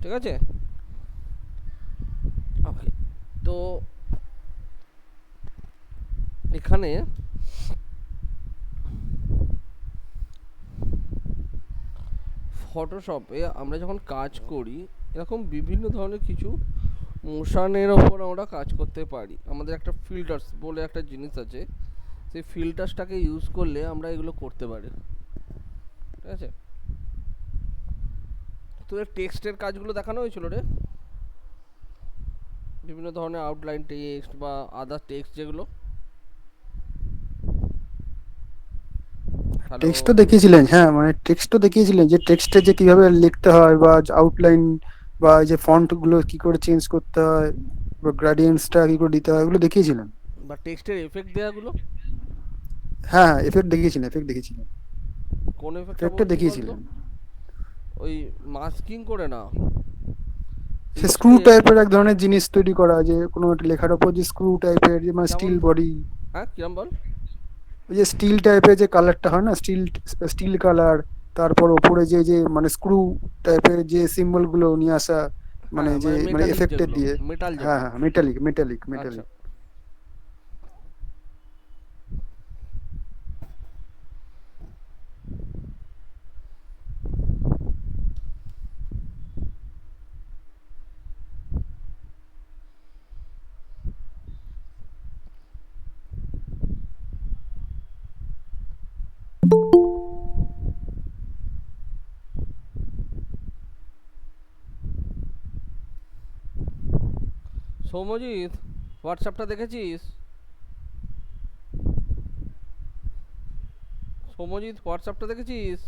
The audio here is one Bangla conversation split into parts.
ঠিক আছে। ওকে, তো এখানে ফটোশপে আমরা যখন কাজ করি, এরকম বিভিন্ন ধরনের কিছু মোশানের ওপর আমরা কাজ করতে পারি। আমাদের একটা ফিল্টার্স বলে একটা জিনিস আছে, সেই ফিল্টার্সটাকে ইউজ করলে আমরা এগুলো করতে পারি। ঠিক আছে। তোদের টেক্সটের কাজগুলো দেখানো হয়েছিল রে, বিভিন্ন ধরনের আউটলাইন টেক্সট বা আদার টেক্সট যেগুলো। হ্যালো। টেক্সট তো দেখিয়েছিলেন, হ্যাঁ মানে টেক্সট তো দেখিয়েছিলেন যে টেক্সটে যে কিভাবে লিখতে হয় বা আউটলাইন বা এই যে ফন্ট গুলো কি করে চেঞ্জ করতে হয় বা গ্রাডিয়েন্টসটা কি করে দিতে হয় ওগুলো দেখিয়েছিলেন। বা টেক্সটের এফেক্ট দেওয়াগুলো। হ্যাঁ হ্যাঁ, এফেক্ট দেখিয়েছিলেন, এফেক্ট দেখিয়েছিলেন, কোন এফেক্টটা এফেক্টটা বলছি বলতো? দেখিয়েছিলেন। ওই মাস্কিং করে না, সে স্ক্রু টেক্সটের। টাইপের এক ধরনের জিনিস তৈরি করা, যে কোনো একটা লেখার ওপর যে স্ক্রু টাইপের যে মানে যেমন স্টিল বডি, হ্যাঁ, কিরম বল। ওই যে স্টিল টাইপের যে কালারটা হয় না, স্টিল স্টিল কালার, তারপর ওপরে যে যে মানে স্ক্রু টাইপের যে সিম্বল গুলো নিয়ে আসা, মানে হ্যাঁ, যে মানে মানে মেটালিক এফেক্টের যেগুলো, দিয়ে। মেটাল হ্যাঁ যেগুলো। হ্যাঁ, মেটালিক মেটালিক আচ্ছা। মেটালিক। সৌম্যজিৎ, হোয়াটসঅ্যাপটা দেখেছিস? সৌম্যজিৎ, হোয়াটসঅ্যাপটা দেখেছিস?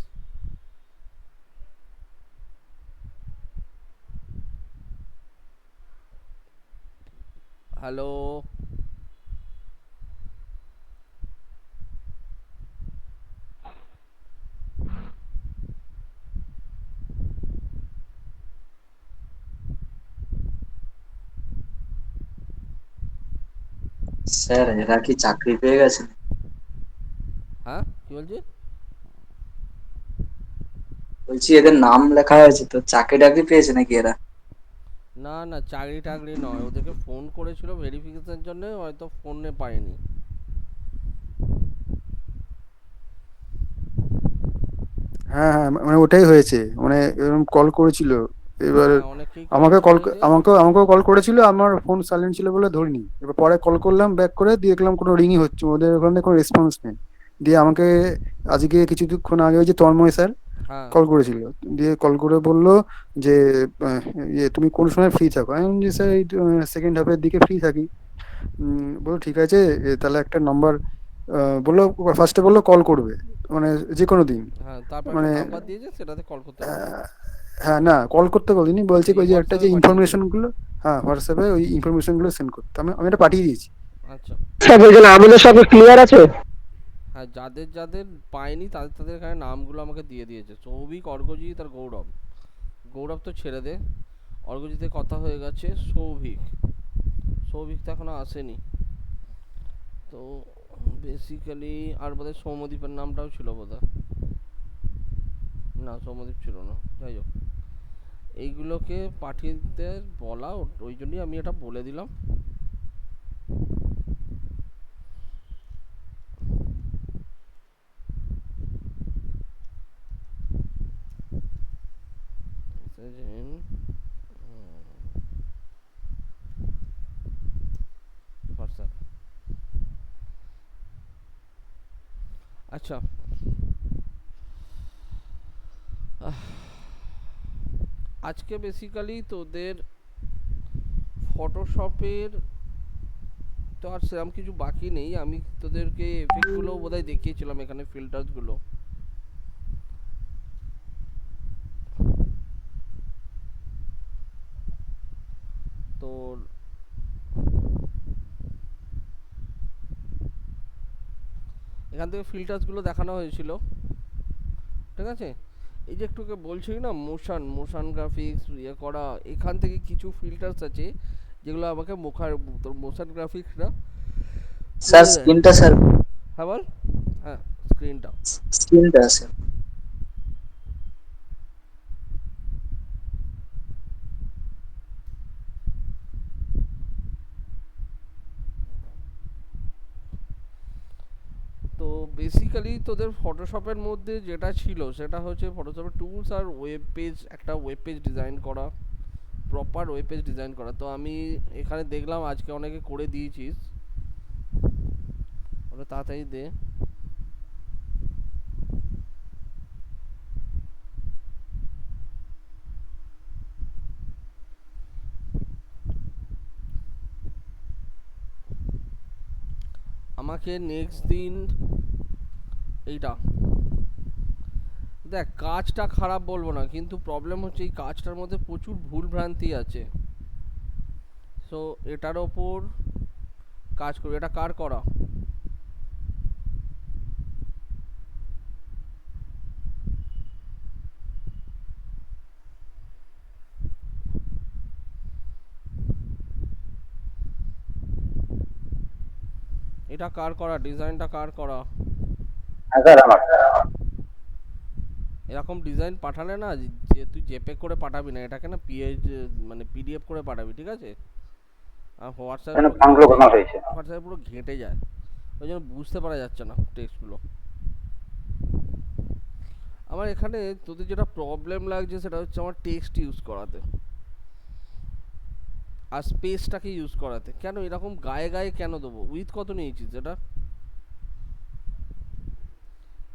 হ্যালো। স্যার এরা কি চাকরি পেয়ে গেছে? হ্যাঁ, কি বলছিস? বলছি এদের নাম লেখা হয়েছে তো, চাকরি টাকরি পেয়েছে নাকি এরা? না না, চাকরি টাকরি নয়, ওদেরকে ফোন করেছিল ভেরিফিকেশনের জন্য, হয়তো ফোনে পায়নি। হ্যাঁ হ্যাঁ, মানে ওটাই হয়েছে, মানে এরকম কল করেছিল। এবার হ্যাঁ, অনেকেই কল আমাকে কল, করেছে। আমাকেও কল করেছিল, আমার ফোন সাইলেন্ট ছিল বলে ধরিনি। এবার পরে কল করলাম ব্যাক করে, দিয়ে দেখলাম কোনো রিংই হচ্ছে, ওদের ওখানে কোনো রেসপন্স নেই। দিয়ে আমাকে আজকে কিছুক্ষণ আগে ওই যে তন্ময় স্যার হ্যাঁ। কল করেছিল, দিয়ে কল করে বললো যে আহ, ইয়ে তুমি কোন সময় ফ্রি থাকো। আমি বললাম যে স্যার এই সেকেন্ড হাফের দিকে ফ্রি থাকি। বললো ঠিক আছে, তাহলে একটা নাম্বার বললো, ফার্স্টে বললো কল করবে, মানে যে কোনো দিন, হ্যাঁ, তারপর একটা মানে নাম্বার দিয়েছে, সেটাতে কল করতে বললো। আহ, হ্যাঁ না কল করতে বলিনি, বলছে এই ওই যে একটা হোয়াটসঅ্যাপে যে পাঠিয়েছে। ইনফরমেশন গুলো, হ্যাঁ হোয়াটসঅ্যাপে ওই ইনফরমেশন গুলো সেন্ড করতে, আমি আমি এটা পাঠিয়ে দিয়েছি। আচ্ছা। স্যার বলছেন আমাদের সবে ক্লিয়ার আছে। হ্যাঁ, যাদের যাদের পায়নি তাদের তাদের এখানে নামগুলো আমাকে দিয়ে দিয়েছে, সৌভিক, অর্ঘ্যজিৎ আর গৌরব। গৌরব তো ছেড়ে দে, অর্ঘ্যজিতের কথা হয়ে গেছে। সৌভিক, সৌভিক তো এখনো আসেনি। তো বেসিক্যালি আর বোধহয় সৌম্যদীপের নামটাও ছিল বোধহয়। না, সৌম্যদীপ ছিল না, যাই হোক। এইগুলোকে পাঠিয়ে দিতে বলা, ওই জন্যই আমি এটা বলে দিলাম। হোয়াটসঅ্যাপ। আচ্ছা। আজকে বেসিক্যালি তোদের ফটোশপের তো আর সেরকম কিছু বাকি নেই। আমি তোদেরকে এফেক্টগুলো বোধহয় দেখিয়েছিলাম, এখানে ফিল্টারসগুলো। তোর এখান থেকে ফিল্টারসগুলো দেখানো হয়েছিল। ঠিক আছে। এই যে একটুকে বলছিলি না, মোশন মোশন গ্রাফিক্স ইয়ে করা, এখান থেকে কিছু ফিল্টার্স আছে যেগুলো আমাকে তোর মোশন গ্রাফিক্সটা স্যার করে দেয়। স্ক্রিনটা স্যার, হ্যাঁ বল। হ্যাঁ, স্ক্রিনটা। স্ক্রিনটা স্যার। তোদের ফটোশপের মধ্যে যেটা ছিল সেটা হচ্ছে ফটোশপের টুলস আর ওয়েব পেজ, একটা ওয়েব পেজ ডিজাইন করা, প্রপার ওয়েব পেজ ডিজাইন করা। তো আমি এখানে দেখলাম আজকে অনেকে করে দিয়েছিস, ওটা তাড়াতাড়ি দে। আমাকে নেক্সট দিন এইটা দেখ, কাজটা খারাপ বলবো না, কিন্তু প্রবলেম হচ্ছে এই কাজটার মধ্যে প্রচুর ভুল ভ্রান্তি আছে। সো এটার ওপর কাজ করবে। এটা কার করা? এটা কার করা? ডিজাইনটা কার করা? হ্যাঁ স্যার আমার। এরকম ডিজাইন পাঠালে না, যে তুই জেপেগ করে পাঠাবি না, এটাকে না মানে পিডিএফ করে পাঠাবি, ঠিক আছে? আর কেন ফান্ডগুলো কোথাও হয়েছে? হোয়াটসঅ্যাপে পুরো ঘেঁটে যায়, ওই জন্য বুঝতে পারা যাচ্ছে না টেক্সটগুলো। আমার এখানে তোদের যেটা প্রবলেম লাগছে সেটা হচ্ছে আমার টেক্সট ইউজ করাতে আর স্পেসটাকে ইউজ করাতে। কেন এরকম গায়ে গায়ে কেন দেবো? উইথ কত নিয়েছিস এটা?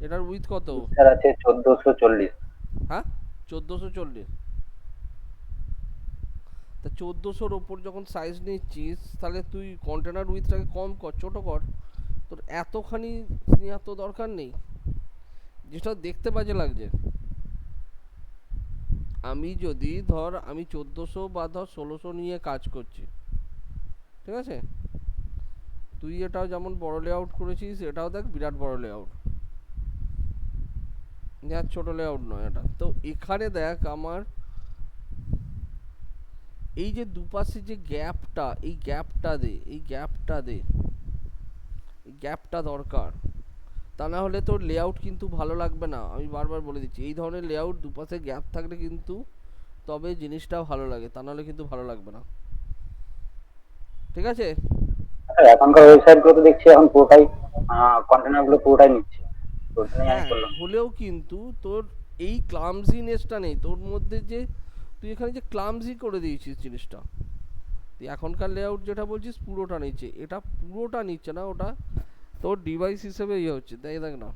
এটার উইথ কত? স্যার আছে 1440। হ্যাঁ, 1440। তা 1400-র ওপর যখন সাইজ নিচ্ছিস তাহলে তুই কন্টেনার উইথটাকে কম কর, ছোট কর। তোর এতখানি নেওয়ার তো দরকার নেই, যেটা দেখতে বাজে লাগছে। আমি যদি ধর আমি 1400 বা ধর 1600 নিয়ে কাজ করছি, ঠিক আছে? তুই এটাও যেমন বড় লেআউট করেছিস, এটাও দেখ বিরাট বড় লেআউট, আর ছোট লেআউট নয় এটা। তো এখানে দেখ আমার এই যে দুপাশে যে গ্যাপটা, এই গ্যাপটা দে, এই গ্যাপটা দে, এই গ্যাপটা দরকার। তা না হলে তোর লেআউট কিন্তু ভালো লাগবে না। আমি বারবার বলে দিচ্ছি, এই ধরনের লেআউট দুপাশে গ্যাপ থাকলে কিন্তু তবে জিনিসটা ভালো লাগে, তা নাহলে কিন্তু ভালো লাগবে না, ঠিক আছে? এখনকার ওয়েবসাইট গুলো তো দেখছি এখন পুরোটাই কন্টেনার গুলো পুরোটাই নিচ্ছে, তো ওর জন্যই আমি হ্যাঁ, করলাম। হলেও কিন্তু তোর এই ক্লামজিনেসটা নেই তোর মধ্যে, যে তুই এখানে যে ক্লামজি করে দিয়েছিস জিনিসটা। তুই এখনকার লেআউট যেটা বলছিস পুরোটা নিচ্ছে, এটা পুরোটা নিচ্ছে না, ওটা তোর ডিভাইস হিসেবে ইয়ে হচ্ছে। দেখ দেখ না,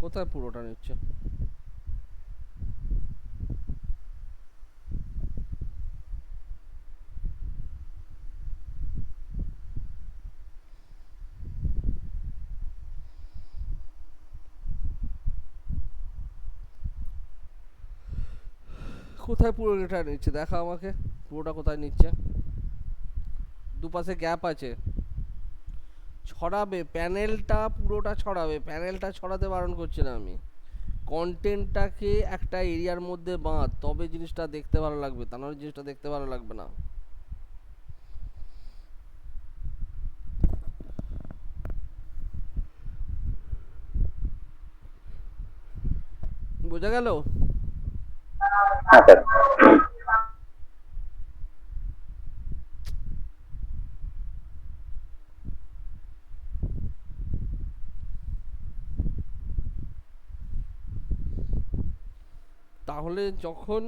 কোথায় পুরোটা নিচ্ছে? কোথায় পুরোটা নিচ্ছে দেখা আমাকে, পুরোটা কোথায় নিচ্ছে? দুপাশে গ্যাপ আছে, ছড়াবে প্যানেলটা, পুরোটা ছড়াবে, প্যানেলটা ছড়াতে বারণ করছি না আমি। কন্টেন্টটাকে একটা এরিয়ার মধ্যে বাঁধ, তবে জিনিসটা দেখতে ভালো লাগবে, তা নাহলে জিনিসটা দেখতে ভালো লাগবে না। বোঝা গেল? হ্যাঁ স্যার। তাহলে যখন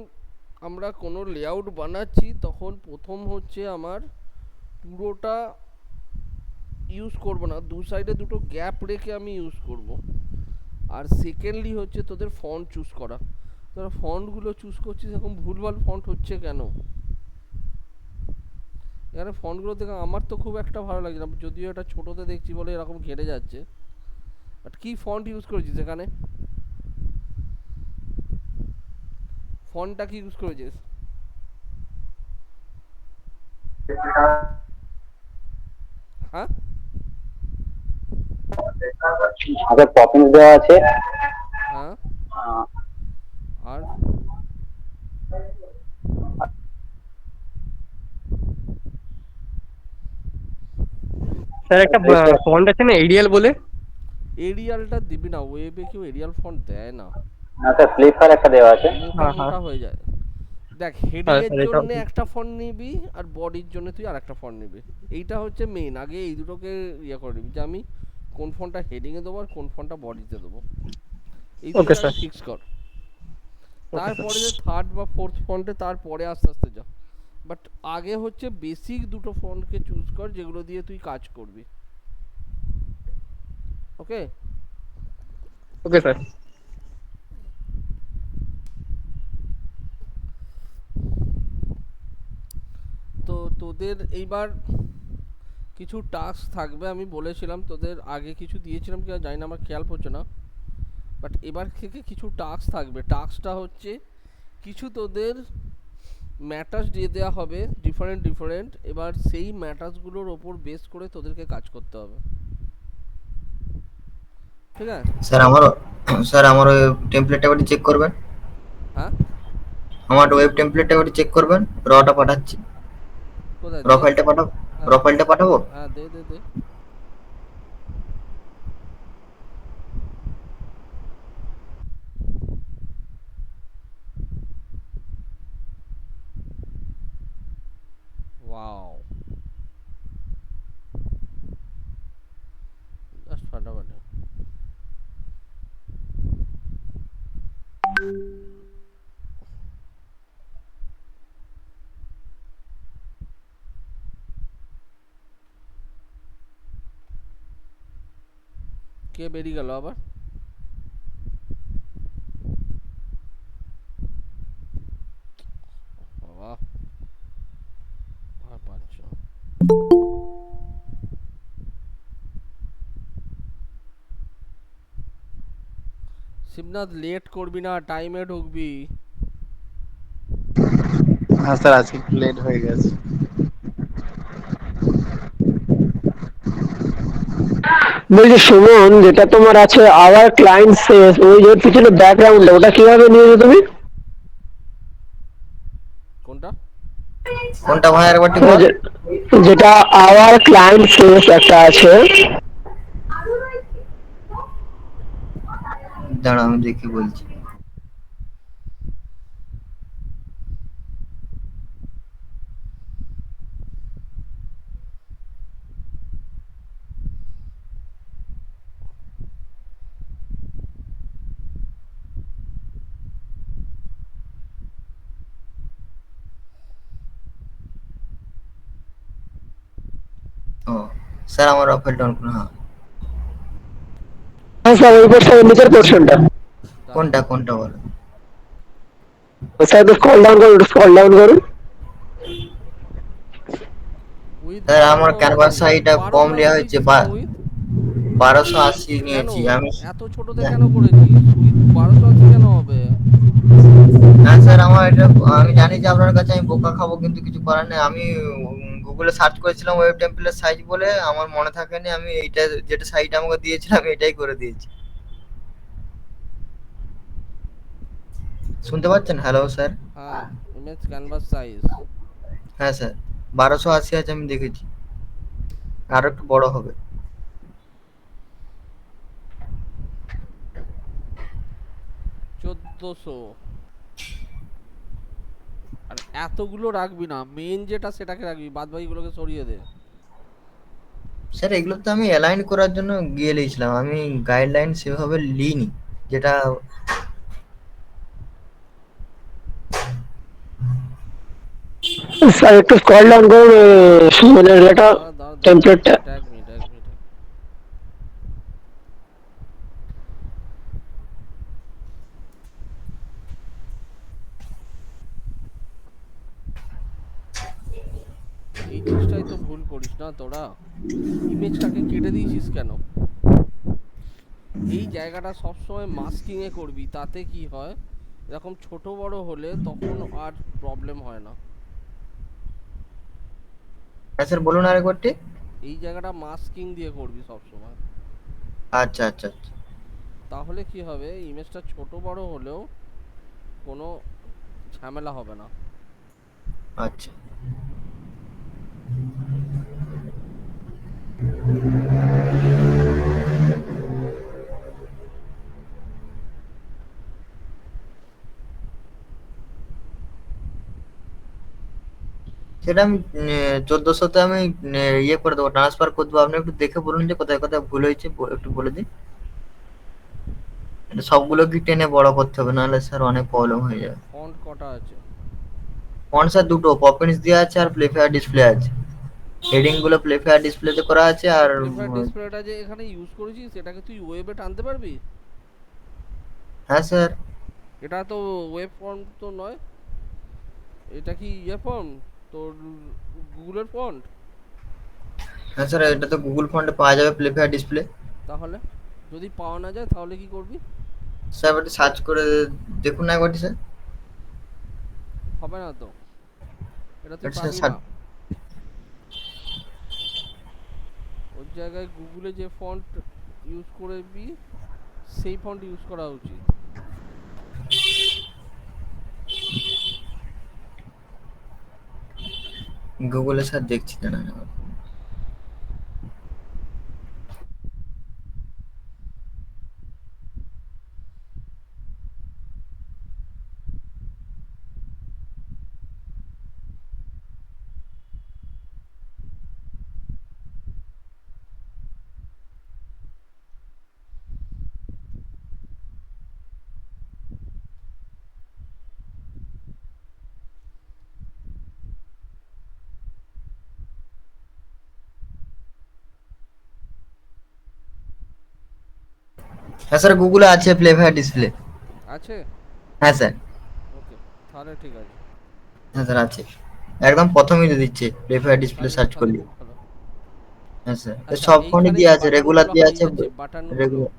আমরা কোনো লেআউট বানাচ্ছি তখন প্রথম হচ্ছে আমার পুরোটা ইউজ করব না, দু সাইডে দুটো গ্যাপ রেখে আমি ইউজ করব। আর সেকেন্ডলি হচ্ছে তোদের ফন্ট চুজ করা। তোরা ফন্টগুলো চুজ করছিস, এরকম ভুলভাল ফন্ট হচ্ছে কেন? এখানে ফন্টগুলো দেখে আমার তো খুব একটা ভালো লাগছে না, যদিও এটা ছোটোতে দেখছি বলে এরকম ঘেটে যাচ্ছে। বাট কি ফন্ট ইউজ করেছিস এখানে? ফন্টটা কি ইউজ করেছিস? হ্যাঁ, আগে পপিংস দেওয়া আছে। হ্যাঁ, আহ, আর স্যার একটা ফন্ট আছে না এরিয়াল বলে? এরিয়ালটা দিবি না, ওয়েবে কেউ এরিয়াল ফন্ট দেয় না, আচ্ছা ফ্লিপকার্ট একটা দেওয়া আছে। মোটা হ্যাঁ হ্যাঁ মোটা হয়ে যায়। দেখ, হেডিং হ্যাঁ এর স্যার এটাও জন্য ঠিক। একটা ফন্ট নিবি আর বডির জন্য তুই আরেকটা ফন্ট নিবি। এইটা হচ্ছে মেইন, আগে এই দুটোকে ইয়ে করে নিবি যে আমি কোন ফন্টটা হেডিং এ দেবো আর কোন ফন্টটা বডিতে দেবো, এই ওকে দুটো স্যার। ফিক্স কর। Okay sir. তারপরে যে থার্ড বা ফোর্থ ফন্টে তারপরে আস্তে আস্তে যা, বাট আগে হচ্ছে বেসিক দুটো ফন্টকে চুজ কর যেগুলো দিয়ে তুই কাজ করবি। ওকে, ওকে স্যার। তো তোদের এইবার কিছু টাস্ক থাকবে, আমি বলেছিলাম তোদের আগে কিছু দিয়েছিলাম কি জানি না, আমার খেয়াল পড়ছে না, বাট এবার থেকে কিছু টাস্ক থাকবে। টাস্কটা হচ্ছে কিছু তোদের ম্যাটার্স দিয়ে দেওয়া হবে ডিফারেন্ট ডিফারেন্ট, এবার সেই ম্যাটার্সগুলোর ওপর বেস করে তোদেরকে কাজ করতে হবে, ঠিক আছে? স্যার আমারও স্যার আমার ওই টেমপ্লেটটা একবার চেক করবেন। হ্যাঁ, আমার ওয়েব টেমপ্লেটটা একবার চেক করবেন। রটা পাঠাচ্ছি, কোথায় র দে? ফাইলটা পাঠাবো। র হ্যাঁ, ফাইলটা পাঠাবো। হ্যাঁ, দে দে দে। ওয়াও, জাস্ট ফাটাফাটি। কে বেরিয়ে গেল আবার? বাবা, আর পারছো না। শিবনাথ, লেট করবি না, টাইমে ঢুকবি। হ্যাঁ স্যার, আজকে একটু লেট হয়ে গেছে। বলছি সুমন, যেটা তোমার আছে আওয়ার ক্লায়েন্ট সেস, ওই যে পিছনে ব্যাকগ্রাউন্ডে ওটা কিভাবে নিয়েছো তুমি? কোনটা? কোনটা ভাই আরেকবার মানে বল। যেটা আওয়ার ক্লায়েন্ট সেস একটা আছে, দাঁড়া আমি দেখে বলছি। ও স্যার আমার র ফাইলটা অন করুন। হ্যাঁ, হ্যাঁ স্যার, ওই পোর্শন নিচের পোর্শনটা। দাঁড়া, কোনটা কোনটা বলো। স্যার একটু স্ক্রল ডাউন করুন, একটু স্ক্রল ডাউন করুন। উইথ স্যার আমার 1200 ক্যানভাস সাইজটা কম 1200 নেওয়া আশি হয়েছে, দিয়েছিস কেন উইথ? 1280 কেন নিয়েছি আমি। এত ছোটতে কেন করেছিস? উইথ 1280 কেন হবে? হ্যাঁ স্যার আমার এটা, আমি জানি যে আপনার কাছে আমি বোকা খাবো, কিন্তু কিছু করার নেই। আমি গুগলে সার্চ করেছিলাম ওয়েব টেমপ্লেট সাইজ বলে, আমার মনে থাকেনি, আমি এইটা যেটা সাইট আমাকে দিয়েছিলাম এটাই করে দিয়েছি। শুনতে পাচ্ছেন? Hello sir. হ্যাঁ, ইমেজ ক্যানভাস সাইজ। হ্যাঁ স্যার 1280 আছে, আমি দেখেছি। আরো একটু বড় হবে। 1400। আর এতগুলো রাখবি না, মেন যেটা সেটাকে রাখবি, বাদ বাকিগুলোকে সরিয়ে দে। স্যার এগুলো তো আমি অ্যালাইন করার জন্য গিয়ে লিখছিলাম, আমি গাইডলাইন সেভাবে লিইনি যেটা। স্যার একটু স্ক্রল ডাউন করুন, সুমনের এটা দাঁড়া দাঁড়া দাঁড়া, এক টেমপ্লেটটা। মিনিট এক মিনিট এক মিনিট। এই জিনিসটাই তো ভুল করিস না তোরা, ইমেজটাকে কেটে দিয়েছিস কেন? এই জায়গাটা সবসময় মাস্কিং এ করবি, তাতে কি হয় এরকম ছোট বড় হলে তখন আর প্রবলেম হয় না। হ্যাঁ স্যার বলুন আরেকবারটি। এই জায়গাটা মাস্কিং দিয়ে করবি সব সময়। আচ্ছা আচ্ছা আচ্ছা। তাহলে কি হবে, ইমেজটা ছোট বড় হলেও কোনো ঝামেলা হবে না। আচ্ছা সেটা আমি 1400-তে আমি ইয়ে করে দেবো, ট্রান্সফার করে দেবো। আপনি একটু দেখে বলুন যে কোথায় কোথায় ভুল হয়েছে, একটু বলে দিন। এটা সবগুলো কি টেনে বড় করতে হবে, নাহলে স্যার অনেক প্রবলেম হয়ে যাবে। ফন্ট কটা আছে? ফন্ট স্যার দুটো, পপিন্স দেওয়া আছে আর প্লে ফেয়ার ডিসপ্লে আছে। হেডিং গুলো প্লে ফেয়ার ডিসপ্লেতে করা আছে আর প্রিফার ডিসপ্লেটা যে এখানে ইউজ করেছিস সেটাকে তুই ওয়েবে টানতে পারবি? হ্যাঁ স্যার। এটা তো ওয়েব ফন্ট তো নয়, এটা কি ইয়ে ফন্ট তোর, গুগলের ফন্ট? হ্যাঁ স্যার, এটা তো গুগল ফন্টে পাওয়া যাবে প্লে ফেয়ার ডিসপ্লে। তাহলে যদি পাওয়া না যায় তাহলে কি করবি? স্যার একটু সার্চ করে দেখুন না একবারটি স্যার। হবে না তো, এটা তুই এটা পাবি স্যার না। ওর জায়গায় গুগলে যে ফন্ট ইউজ করবি সেই ফন্ট ইউজ করা উচিত। গুগলে স্যার দেখছি না। হ্যাঁ স্যার, গুগলে আছে প্লে ফেয়ার ডিসপ্লে। আছে? হ্যাঁ স্যার। ওকে, তাহলে ঠিক আছে। হ্যাঁ স্যার আছে, একদম প্রথমেই দিয়ে দিচ্ছে প্লে ফেয়ার ডিসপ্লে তাহলে সার্চ তাহলে করলে। খুব ভালো। হ্যাঁ স্যার, আচ্ছা, সব ফোনই এইখানে দিয়ে যে আছে, রেগুলার বাটনগুলো দিয়ে আছে। হারিয়ে যাচ্ছে, বাটনগুলো রেগুলার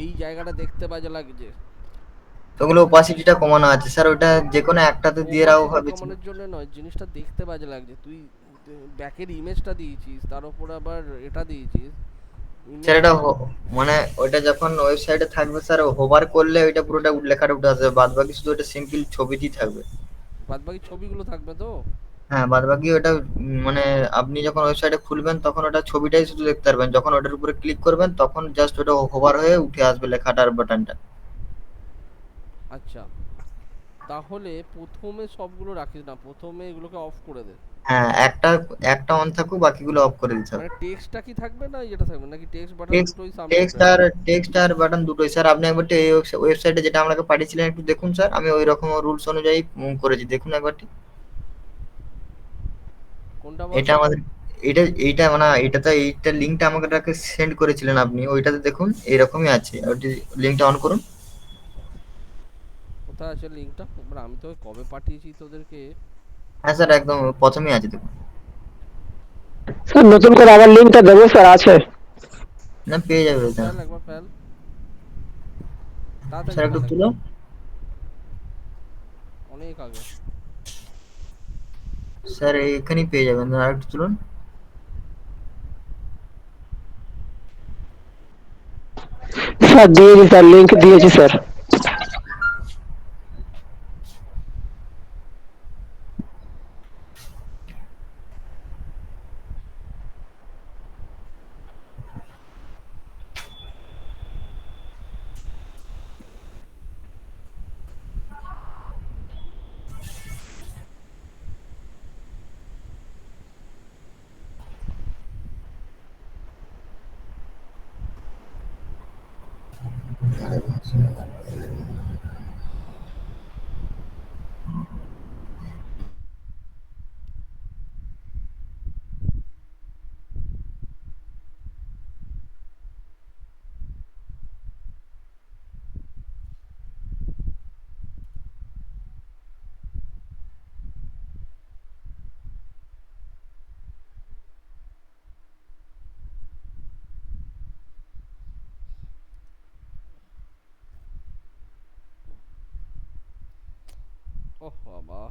এই জায়গাটা দেখতে বাজে লাগছে। ওগুলো ওপাসিটিটা কমানো আছে স্যার, ওটা যে কোনো একটাতে দিয়ে রাখবো ওপাসিটি ভাবেছি। কমানোর জন্য নয়, জিনিসটা দেখতে বাজে লাগছে। তুই ব্যাকের ইমেজটা দিয়েছিস, তার উপর আবার এটা দিয়েছিস স্যার ইমেজ। এটা মানে ওইটা যখন ওয়েবসাইটে থাকবে স্যার, হোভার করলে ওইটা পুরোটা লেখাটা উঠে আসবে, বাদ বাকি শুধু ওটা সিম্পল ছবিটি থাকবে। বাদবাকি ছবিগুলো থাকবে তো? হ্যাঁ বাদ বাকি ওটা মানে আপনি যখন ওয়েবসাইটে খুলবেন তখন ওটা ছবিটাই শুধু দেখতে পারবেন, যখন ওটার উপরে ক্লিক করবেন তখন জাস্ট ওটা হোভার হয়ে উঠে আসবে লেখাটার বাটনটা। আচ্ছা, তাহলে প্রথমে সবগুলো রাখিস না, প্রথমে এগুলোকে অফ করে দে। হ্যাঁ, একটা একটা অন থাকুক, বাকিগুলো অফ করে দিতে হবে। মানে টেক্সটটা কি থাকবে না এটা থাকবে, নাকি টেক্সট বাটন টেক্সট দুটোই সামনে টেক্সট উঠে আর আসবে? টেক্সট আর বাটন দুটোই স্যার। আপনি একবার এই ওয়েবসাইটে যেটা আমাকে পাঠিয়েছিলেন একটু দেখুন স্যার, আমি ওই রকম রুলস অনুযায়ী করেছি, দেখুন একবারটি। কোনটা এটা বলতো? আমাদের এটা এইটা মানে এইটা লিঙ্কটা আমাকে সেন্ড করেছিলেন আপনি, ওইটাতে দেখুন এইরকমই আছে, ওইটি লিঙ্কটা অন করুন। কোথায় আছে লিঙ্কটা? এবার আমি তো কবে পাঠিয়েছি তোদেরকে। হ্যাঁ স্যার, একদম প্রথমেই আছে দেখুন। স্যার নতুন করে আবার লিঙ্কটা দেবো স্যার? আছে? না পেয়ে যাবে ওটা। ফেল একবার ফেল, তাড়াতাড়ি স্যার একটু ফেল তুলো। একবার, অনেক আগে। স্যার এখানেই পেয়ে যাবেন, আর একটু তুলুন। স্যার দিয়েছি স্যার, লিঙ্ক দিয়েছি স্যার। ওহ বাবা,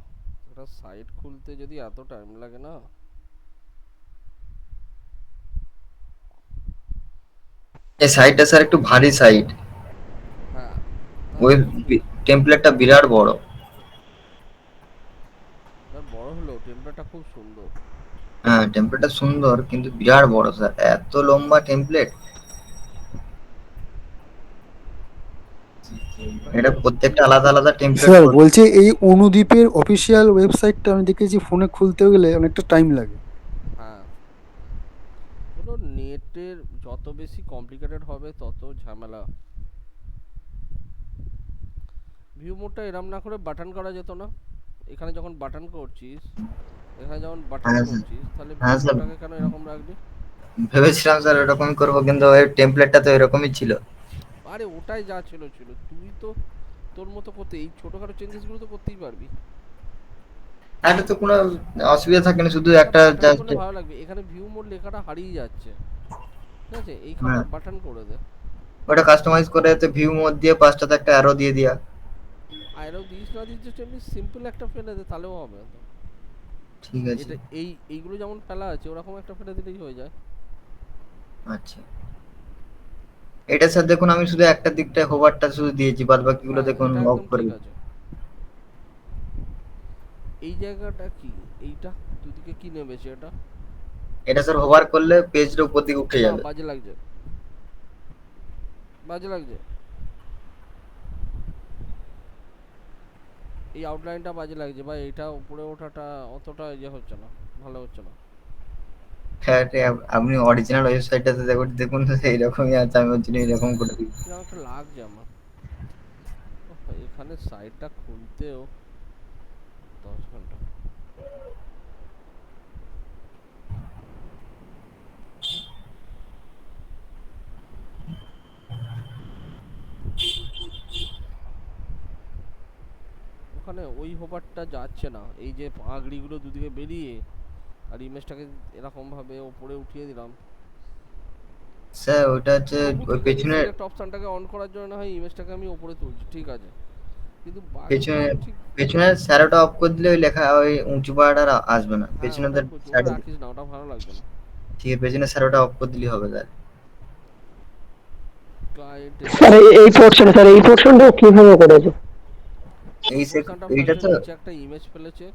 একটা সাইট খুলতে যদি এত টাইম লাগে না। এই সাইটটা স্যার একটু ভারী সাইট, হ্যাঁ, তা ওই অবশ্যই। টেমপ্লেটটা বিরাট বড়। তার বড় হলেও টেম্পলেটটা খুব সুন্দর। হ্যাঁ টেমপ্লেটটা সুন্দর কিন্তু বিরাট বড় স্যার, এত লম্বা টেমপ্লেট। এটা প্রত্যেকটা আলাদা আলাদা টেমপ্লেট। স্যার বলছি এই অনুদীপের অফিসিয়াল ওয়েবসাইটটা আমি দেখেছি ফোনে খুলতে গেলে অনেকটা টাইম লাগে। হ্যাঁ, হলো নেটের যত বেশি কমপ্লিকেটেড হবে তত ঝামেলা। ভিউ মোডটা এরম না করে বাটন করা যেত না? এখানে যখন বাটন করছিস, এখানে যখন বাটন হ্যাঁ স্যার, করছিস, তাহলে ভিউ হ্যাঁ স্যার, মোডটাকে কেন এরকম রাখবি? ভেবেছিলাম স্যার এরকমই করবো কিন্তু ওই টেমপ্লেটটা তো এরকমই ছিল। আরে ওটাই যা ছিল ছিল, তুই তো তোর মতো করতে এই ছোটখাটো চেঞ্জেসগুলো তো করতেই পারবি। এটা তো কোনো অসুবিধা থাকে না, শুধু একটা একটা বাটন জাস্ট। করলে ভালো লাগবে। এখানে ভিউ মোড লেখাটা হারিয়ে যাচ্ছে, ঠিক আছে? এইখানটা হ্যাঁ বাটন করে দে। ওটা কাস্টমাইজ করে তো ভিউ মোড দিয়ে পাঁচটাতে একটা অ্যারো দিয়ে দিয়া। আরও দিস না দিস, জাস্ট এমনি সিম্পল একটা ফেলে দে, তাহলেও হবে তো। ঠিক আছে। এটা এইগুলো যেমন ফেলা আছে ওরকম একটা ফেলে দিলেই হয়ে যায়। আচ্ছা, এটা স্যার দেখুন আমি শুধু একটা দিকটায় হোভারটা শুধু দিয়েছি, বাদ বাকিগুলো হ্যাঁ, দেখুন এটা অফ একদম করে ঠিক দিচ্ছি। আছে। এই জায়গাটা কি? এইটা দুদিকে কি নেমেছে এটা? এটা স্যার হোভার করলে পেজের উপর দিকে উঠে না, যাবে। বাজে লাগছে, বাজে লাগছে। এই আউটলাইনটা বাজে লাগছে ভাই, এটা উপরে ওঠাটা অতটা ইয়ে হচ্ছে না, ভালো হচ্ছে না। হ্যাঁ এটা আপনি অরিজিনাল ওয়েবসাইটটাতে দেখুন, দেখুন তো এইরকমই আছে, আমি ওর জন্য এরকম করে দিই। কিরকম একটা লাগছে আমার। ওহ, এখানে সাইটটা খুলতেও 10 ঘন্টা। ওখানে ওই হোভারটা যাচ্ছে না, এই যে পাগড়িগুলো দুদিকে বেরিয়ে আর ইমেজটাকে এরকম ভাবে ওপরে উঠিয়ে দিলাম। স্যার ওইটা হচ্ছে তবু ওই ঠিক আছে, পেছনে, সিলেক্ট অপশনটাকে অন করার জন্য না হয় ইমেজটাকে আমি ওপরে তুলছি, ঠিক আছে, কিন্তু পেছনে বাকিগুলো ঠিক। পেছনের স্যারোটা অফ করে দিলে ওই লেখা ওই উঁচু পাড়াটা আর আসবে না হ্যাঁ, পেছনে ওটাই করছি, ওটা সাইডে। রাখিস না, ওটা ভালো লাগবে না। ঠিক আছে, পেছনের স্যারোটা অফ করে দিলেই হবে স্যার। ক্লায়েন্ট স্যার এই পোর্শন, স্যার এই পোর্শনটা কিভাবে করেছে? এই এই পোর্শনটা এইটা ফার্স্টে তো, নিচে একটা ইমেজ ফেলেছে।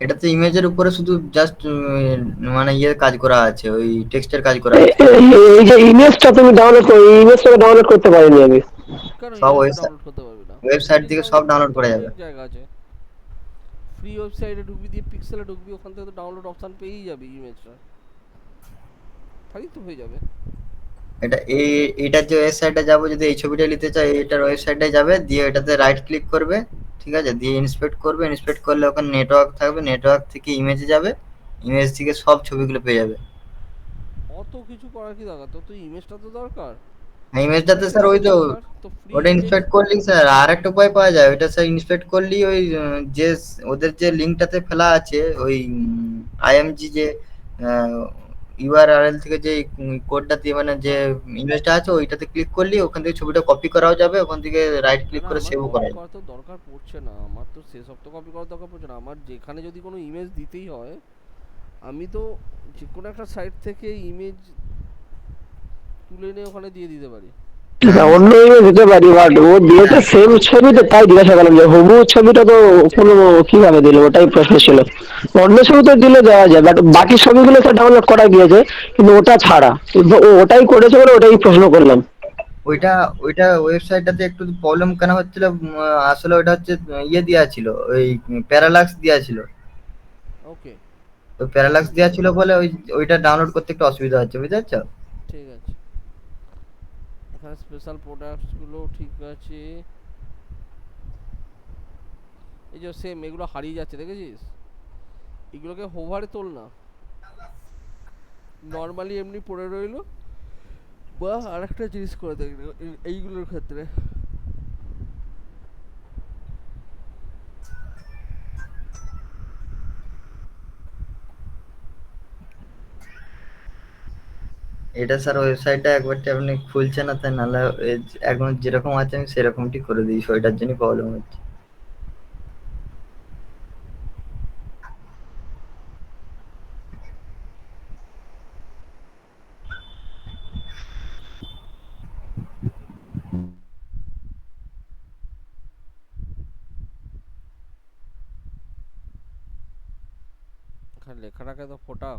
এটা তো ইমেজের উপরে শুধু জাস্ট মানে ইয়ের কাজ করা আছে, ওই টেক্সটের কাজ করা আছে। এই যে ইমেজটা তুমি ডাউনলোড করো, এই ইমেজটা ডাউনলোড করতে পারিনি আমি। কেন সব ইমেজটা ওয়েবসাইট, ডাউনলোড করতে পারবি না? ওয়েবসাইট ইমেজ থেকে সব ডাউনলোড করার ডাউনলোড তো করা যাবে। অনেক জায়গা আছে। ফ্রি ওয়েবসাইটে ঢুকবি, দিয়ে পিক্সেলে ঢুকবি, ওখান থেকে তো ডাউনলোড অপশন পেয়েই যাবি ইমেজটা, তাহলেই তো হয়ে যাবে। এটা এটার যে ওয়েবসাইটে যাবো, যদি এই ছবিটা নিতে চাই এটার ওয়েবসাইটে যাবে, দিয়ে এটাতে রাইট ক্লিক করবে, ঠিক আছে, দিয়ে ইন্সপেক্ট করবে, ইন্সপেক্ট করলে ওখানে নেটওয়ার্ক থাকবে, নেটওয়ার্ক থেকে ইমেজে যাবে, ইমেজ থেকে সব ছবিগুলো পেয়ে যাবে। অত কিছু করার কি দরকার? তোর তো ইমেজটা তো দরকার, ইমেজটাতে স্যার ওই ইমেজটা তো দরকার তো ফ্রি ওটা ইমেজ। ইন্সপেক্ট করলি স্যার, আর একটা উপায় পাওয়া যায়, ওইটা স্যার ইন্সপেক্ট করলি ওই যে ওদের যে লিঙ্কটাতে ফেলা আছে ওই আইএমজি যে ইউআরএল থেকে যে কোডটা দিয়ে মানে যে হ্যাঁ, ইমেজটা আছে ওইটাতে ক্লিক করলি ওখান থেকে ছবিটা কপি করাও যাবে, ওখান থেকে রাইট না ক্লিক না, করে আমার সেভও করা কপি যাবে। করার তো দরকার পড়ছে না, আমার তো সেসব তো কপি করার দরকার পড়ছে না। আমার যেখানে যদি কোনো ইমেজ দিতেই হয়, আমি তো যে কোনো একটা সাইট থেকে ইমেজ তুলে নিয়ে ওখানে দিয়ে দিতে পারি। হ্যাঁ অন্য ইমেজ দিতে পারি, বাট ও দিয়েছে হ্যাঁ সেম ছবি, তো তাই জিজ্ঞাসা করলাম যে হবু ছবিটা তো কোনো কিভাবে দিল, ওটাই প্রশ্ন ছিল। অন্য ছবি তো দিলে দেওয়া যায়, বাট বাকি ছবিগুলো তো ডাউনলোড করা গিয়েছে, কিন্তু ওটা ছাড়া কিন্তু ও ওটাই করেছে বলে ওটাই প্রশ্ন করলাম। ওইটা ওইটা ওয়েবসাইটটাতে একটু প্রবলেম কেন হচ্ছিল, আসলে ওইটা হচ্ছে ইয়ে দেওয়া ছিল, ওই প্যারালাক্স দেওয়া ছিল। ওকে, ওই প্যারালাক্স দেওয়া ছিল বলে ওইটা ডাউনলোড করতে একটু অসুবিধা হচ্ছে, বুঝতে পারছো? ঠিক আছে। এখানে স্পেশাল প্রোডাক্টসগুলো ঠিক আছে। এই যে সেম এগুলো হারিয়ে যাচ্ছে, দেখেছিস? এগুলোকে হোভারে তোল না, নর্মালি এমনি পড়ে রইলো। বা আরেকটা জিনিস করে দেখ এইগুলোর ক্ষেত্রে, এটা স্যার ওয়েবসাইটটা একবারটি আপনি খুলছে না, তাই নাহলে এখন যেরকম আছে আমি সেরকমটি করে দিই, ওইটার জন্য প্রবলেম হচ্ছে। লেখাটাকে তো ফোটাও।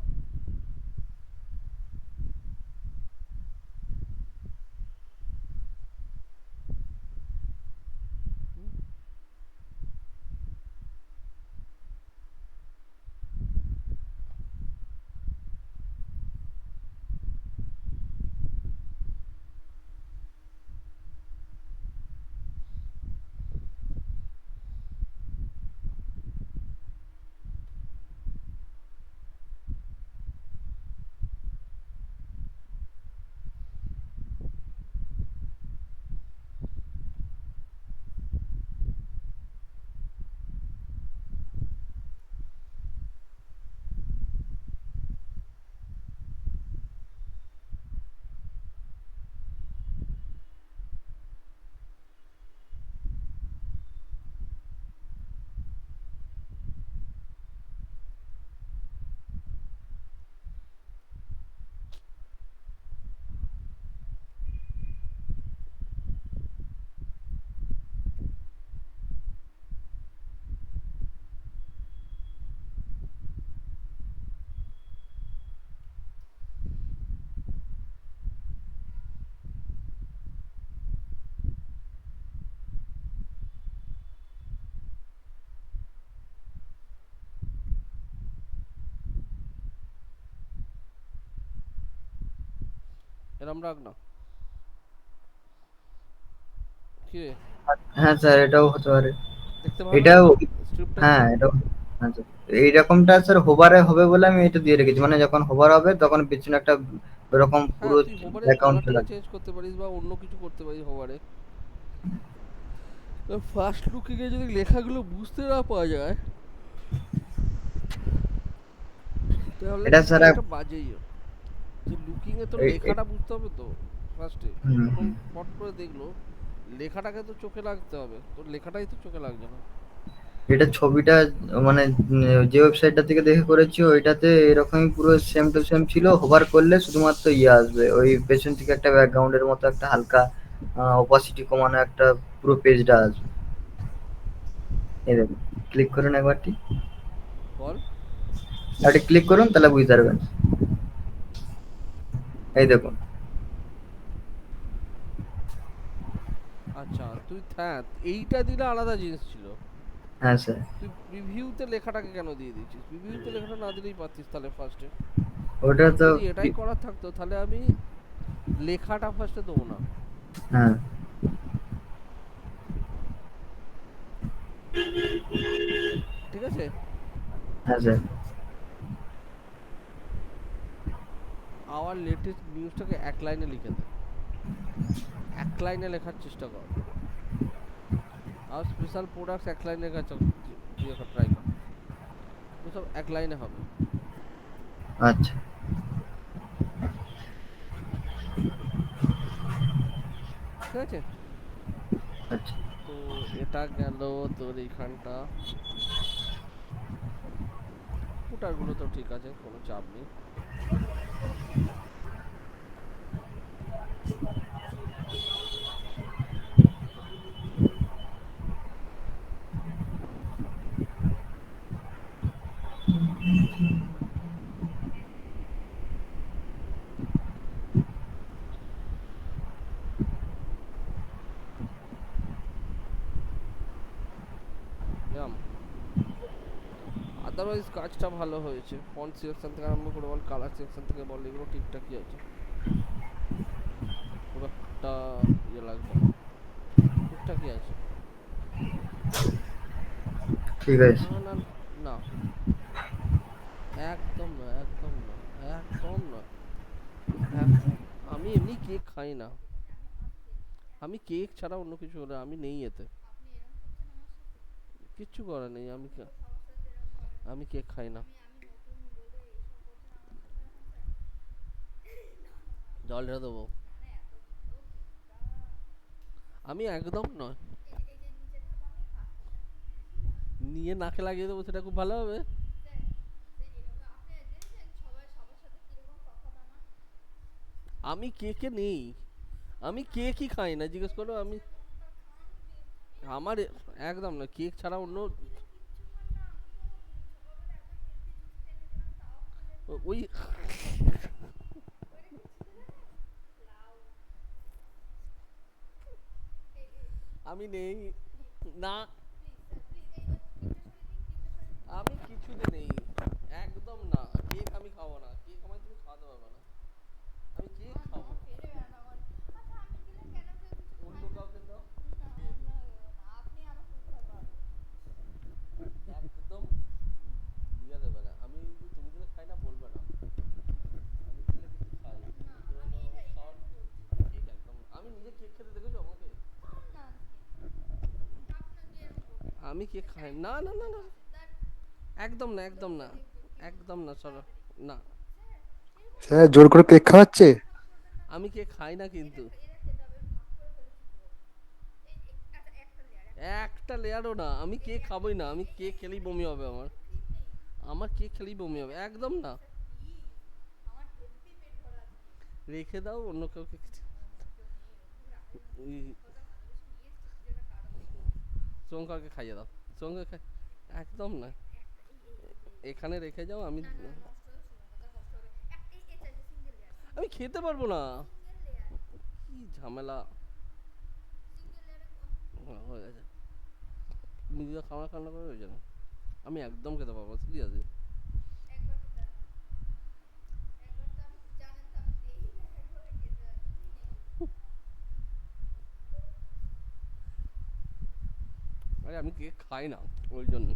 এরম রাখ না, কি রে? হ্যাঁ স্যার, এটাও হতে পারে। দেখতে ভালো এটাও, লাগছে স্ক্রিপ্টটা হ্যাঁ কিন্তু। এটাও, হ্যাঁ স্যার। এইরকমটা স্যার হোভারে হবে বলে আমি এটা দিয়ে রেখেছি, মানে যখন হোভার হবে তখন পিছনে একটা এরকম পুরো হ্যাঁ তুই হোভারের ব্যাকগ্রাউন্ড চলে কালারটাকে আসবে। চেঞ্জ করতে পারিস বা অন্য কিছু করতে পারিস হোভারে। ফার্স্ট লুকিং এ যদি লেখাগুলো বুঝতে না পাওয়া যায় তাহলে এটা কিন্তু স্যার একটা বাজেই হয়। যে লুকিং এ তো লেখাটা বুঝতে হবে তো ফার্স্টে, হুম, যখন হুম। স্পট করে দেখলো লেখাটাকে তো চোখে লাগতে হবে, তোর লেখাটাই তো চোখে লাগছে না। এটা ছবিটা মানে যে ওয়েবসাইটটা থেকে দেখে করেছি ওইটাতে এরকমই পুরো সেম টু সেম ছিল। হোভার করলে শুধুমাত্র ইয়ে আসবে, ওই পেছন থেকে একটা ব্যাকগ্রাউন্ডের মতো একটা হালকা অপাসিটি কমানো একটা পুরো পেজটা আসবে। এই দেখুন, ক্লিক করুন একবারটি, বল। একটি ক্লিক করুন তাহলে বুঝতে পারবেন। এই দেখুন। আচ্ছা তুই হ্যাঁ এইটা দিলে আলাদা জিনিস ছিল। হ্যাঁ স্যার। তুই প্রিভিউতে লেখাটাকে কেন দিয়ে দিয়েছিস? প্রিভিউতে লেখাটা না দিলেই পারতিস তাহলে ফার্স্টে। ওটা তো যদি এটাই করার থাকতো তাহলে আমি লেখাটা ফার্স্টে দেবো না। হ্যাঁ, ঠিক আছে? হ্যাঁ স্যার। আওয়ার লেটেস্ট নিউজটাকে এক লাইনে লিখে দে, এক লাইনে লেখার চেষ্টা কর। আর স্পেশাল প্রোডাক্টস এক লাইনে লেখার দিয়ে ট্রাই কর, সব এক লাইনে হবে। আচ্ছা, ঠিক আছে? আচ্ছা। তো এটা গেল তোর এইখানটা। ফুটারগুলো তো ঠিক আছে, কোনো চাপ নেই। জাম আদারওয়াইজ কাজটা ভালো হয়েছে, ফন্ট সিলেকশন থেকে আরম্ভ করে বল, কালার সিলেকশন থেকে বল, এগুলো ঠিকঠাকই আছে। খুব একটা ইয়ে লাগবে না, ঠিকঠাকই আছে। ঠিক আছে। না না না, একদম না, একদম না, একদম না। আমি এমনি কেক খাই না, আমি কেক ছাড়া অন্য কিছু হলে আমি নেই এতে, কিচ্ছু করার নেই। আমি কেক খাই না। জল ঢেলে দেবো? আমি একদম নয়, নিয়ে নাকে লাগিয়ে দেবো, সেটা খুব ভালো হবে। আমি কেকে নেই, আমি কেকই খাই না, জিজ্ঞেস করো আমি। আমার একদম না, কেক ছাড়া অন্য ওই আমি নেই না, আমি কিছুতে নেই, একদম না। কেক আমি খাবো না, কেক আমায় তুমি খাওয়াতে পারবে না। আমি কেক খাবো, অন্য কাউকে দাও। একদম দিয়ে দেবে না। আমি তুমি দিলে খাই না বলবে না, আমি দিলে কিন্তু খাই। কেক একদম না। আমি নিজে কেক খেতে দেখেছো আমাকে? আমি কেক খাই না, না না না, একদম না, একদম না, একদম না, সরো না। স্যার জোর করে কেক খাওয়াচ্ছে? আমি কেক খাই না কিন্তু, একটা লেয়ারও না। আমি কেক খাবোই না, আমি কেক খেলেই বমি হবে আমার, আমার কেক খেলেই বমি হবে, একদম না। রেখে দাও অন্য কাউকে। শ্রীলঙ্কাকে খাইয়ে দাও, শ্রীলঙ্কা খাই, একদম না। এখানে রেখে যাও, আমি আমি খেতে পারবো না, কি ঝামেলা। হয়ে গেছে, নিজে খাওয়া কান্না করে হয়ে যাবে। আমি একদম খেতে পারবো, সিরিয়াসলি। আরে আমি কেক খাই না, ওই জন্য।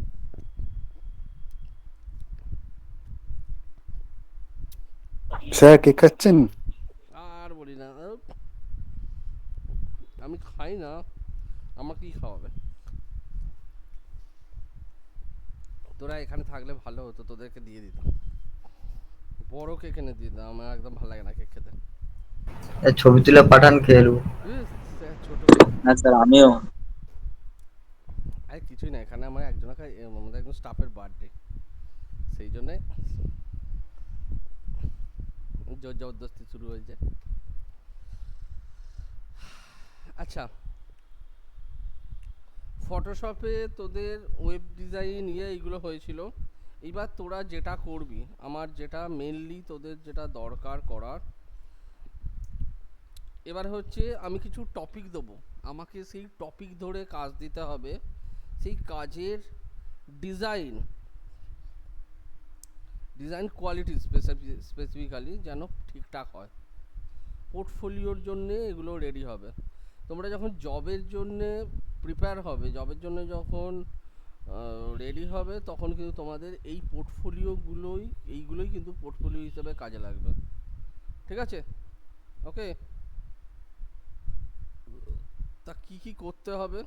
স্যার কেক খাচ্ছেন? আর বলি না, আমি খাই না, আমাকে কি খাওয়াবে? তোরা এখানে থাকলে ভালো হতো, তোদেরকে দিয়ে দিতাম, বড় কেক এনে দিয়ে দিতাম। আমার একদম ভালো লাগে না কেক খেতে। ছবি তুলে পাঠান, খেয়ে নেবো। ছোট কেক। হ্যাঁ স্যার আমিও। আরে কিছুই না, এখানে আমার আমাদের একজন স্টাফের বার্থডে, সেই জন্যে জোর জবরদস্তি শুরু হয়েছে। আচ্ছা, ফটোশপে তোদের ওয়েব ডিজাইন এইগুলো হয়েছিল। এবার তোরা যেটা করবি, আমার যেটা মেনলি তোদের যেটা দরকার করার, এবার হচ্ছে আমি কিছু টপিক দেবো, আমাকে সেই টপিক ধরে কাজ দিতে হবে। সেই কাজের ডিজাইন কোয়ালিটি স্পেসিফিক্যালি যেন ঠিকঠাক হয়, পোর্টফোলিওর জন্যে এগুলো রেডি হবে। তোমরা যখন জবের জন্যে প্রিপেয়ার হবে, জবের জন্য যখন রেডি হবে, তখন কিন্তু তোমাদের এই এইগুলোই কিন্তু পোর্টফোলিও হিসেবে কাজে লাগবে। ঠিক আছে? ওকে, তা কি কি করতে হবে?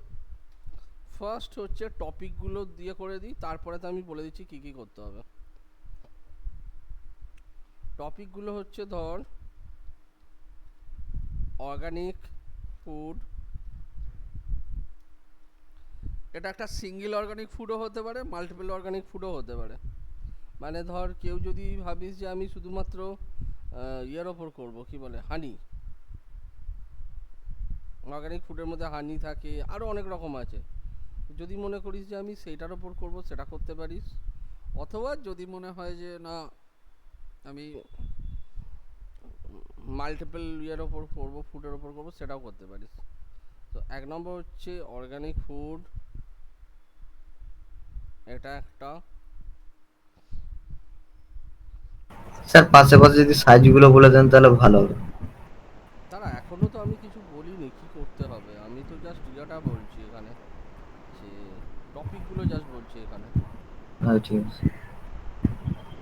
ফার্স্ট হচ্ছে টপিকগুলো দিয়ে করে দিই, তারপরে তো আমি বলে দিচ্ছি কি কি করতে হবে। টপিকগুলো হচ্ছে ধর অর্গানিক ফুড, এটা একটা সিঙ্গেল অর্গানিক ফুডও হতে পারে, মাল্টিপল অর্গানিক ফুডও হতে পারে। মানে ধর কেউ যদি ভাবিস যে আমি শুধুমাত্র ইয়ের ওপর করবো, কি বলে, হানি, অর্গানিক ফুডের মধ্যে হানি থাকে, আরও অনেক রকম আছে। যদি মনে করিস যে আমি সেইটার ওপর করবো, সেটা করতে পারিস। অথবা যদি মনে হয় যে না আমি মাল্টিপল ইয়ের ওপর করবো, ফুডের ওপর করবো, সেটাও করতে পারিস। তো 1 নম্বর হচ্ছে অর্গানিক ফুড, এটা একটা। স্যার পাশে পাশে যদি সাইজগুলো বলে দেন তাহলে ভালো হবে। তারা এখনো তো আমি কিছু বলিনি কি করতে হবে, আমি তো জাস্ট ইয়েটা বলছি এখানে, যে টপিকগুলো জাস্ট বলছি এখানে। হ্যাঁ ঠিক আছে।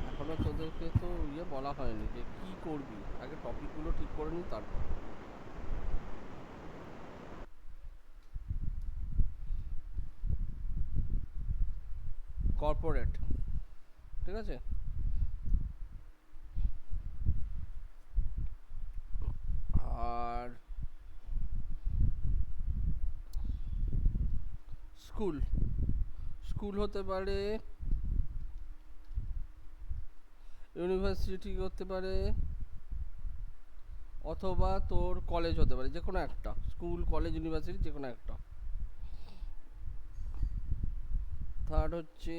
এখনো তোদেরকে তো বলা হয়নি যে কি করবি, আগে টপিকগুলো ঠিক করে নি তারপর। কর্পোরেট, ঠিক আছে? আর স্কুল, স্কুল হতে পারে, ইউনিভার্সিটি হতে পারে, অথবা তোর কলেজ হতে পারে, যে কোনো একটা। স্কুল, কলেজ, ইউনিভার্সিটি, যে কোনো একটা। থার্ড হচ্ছে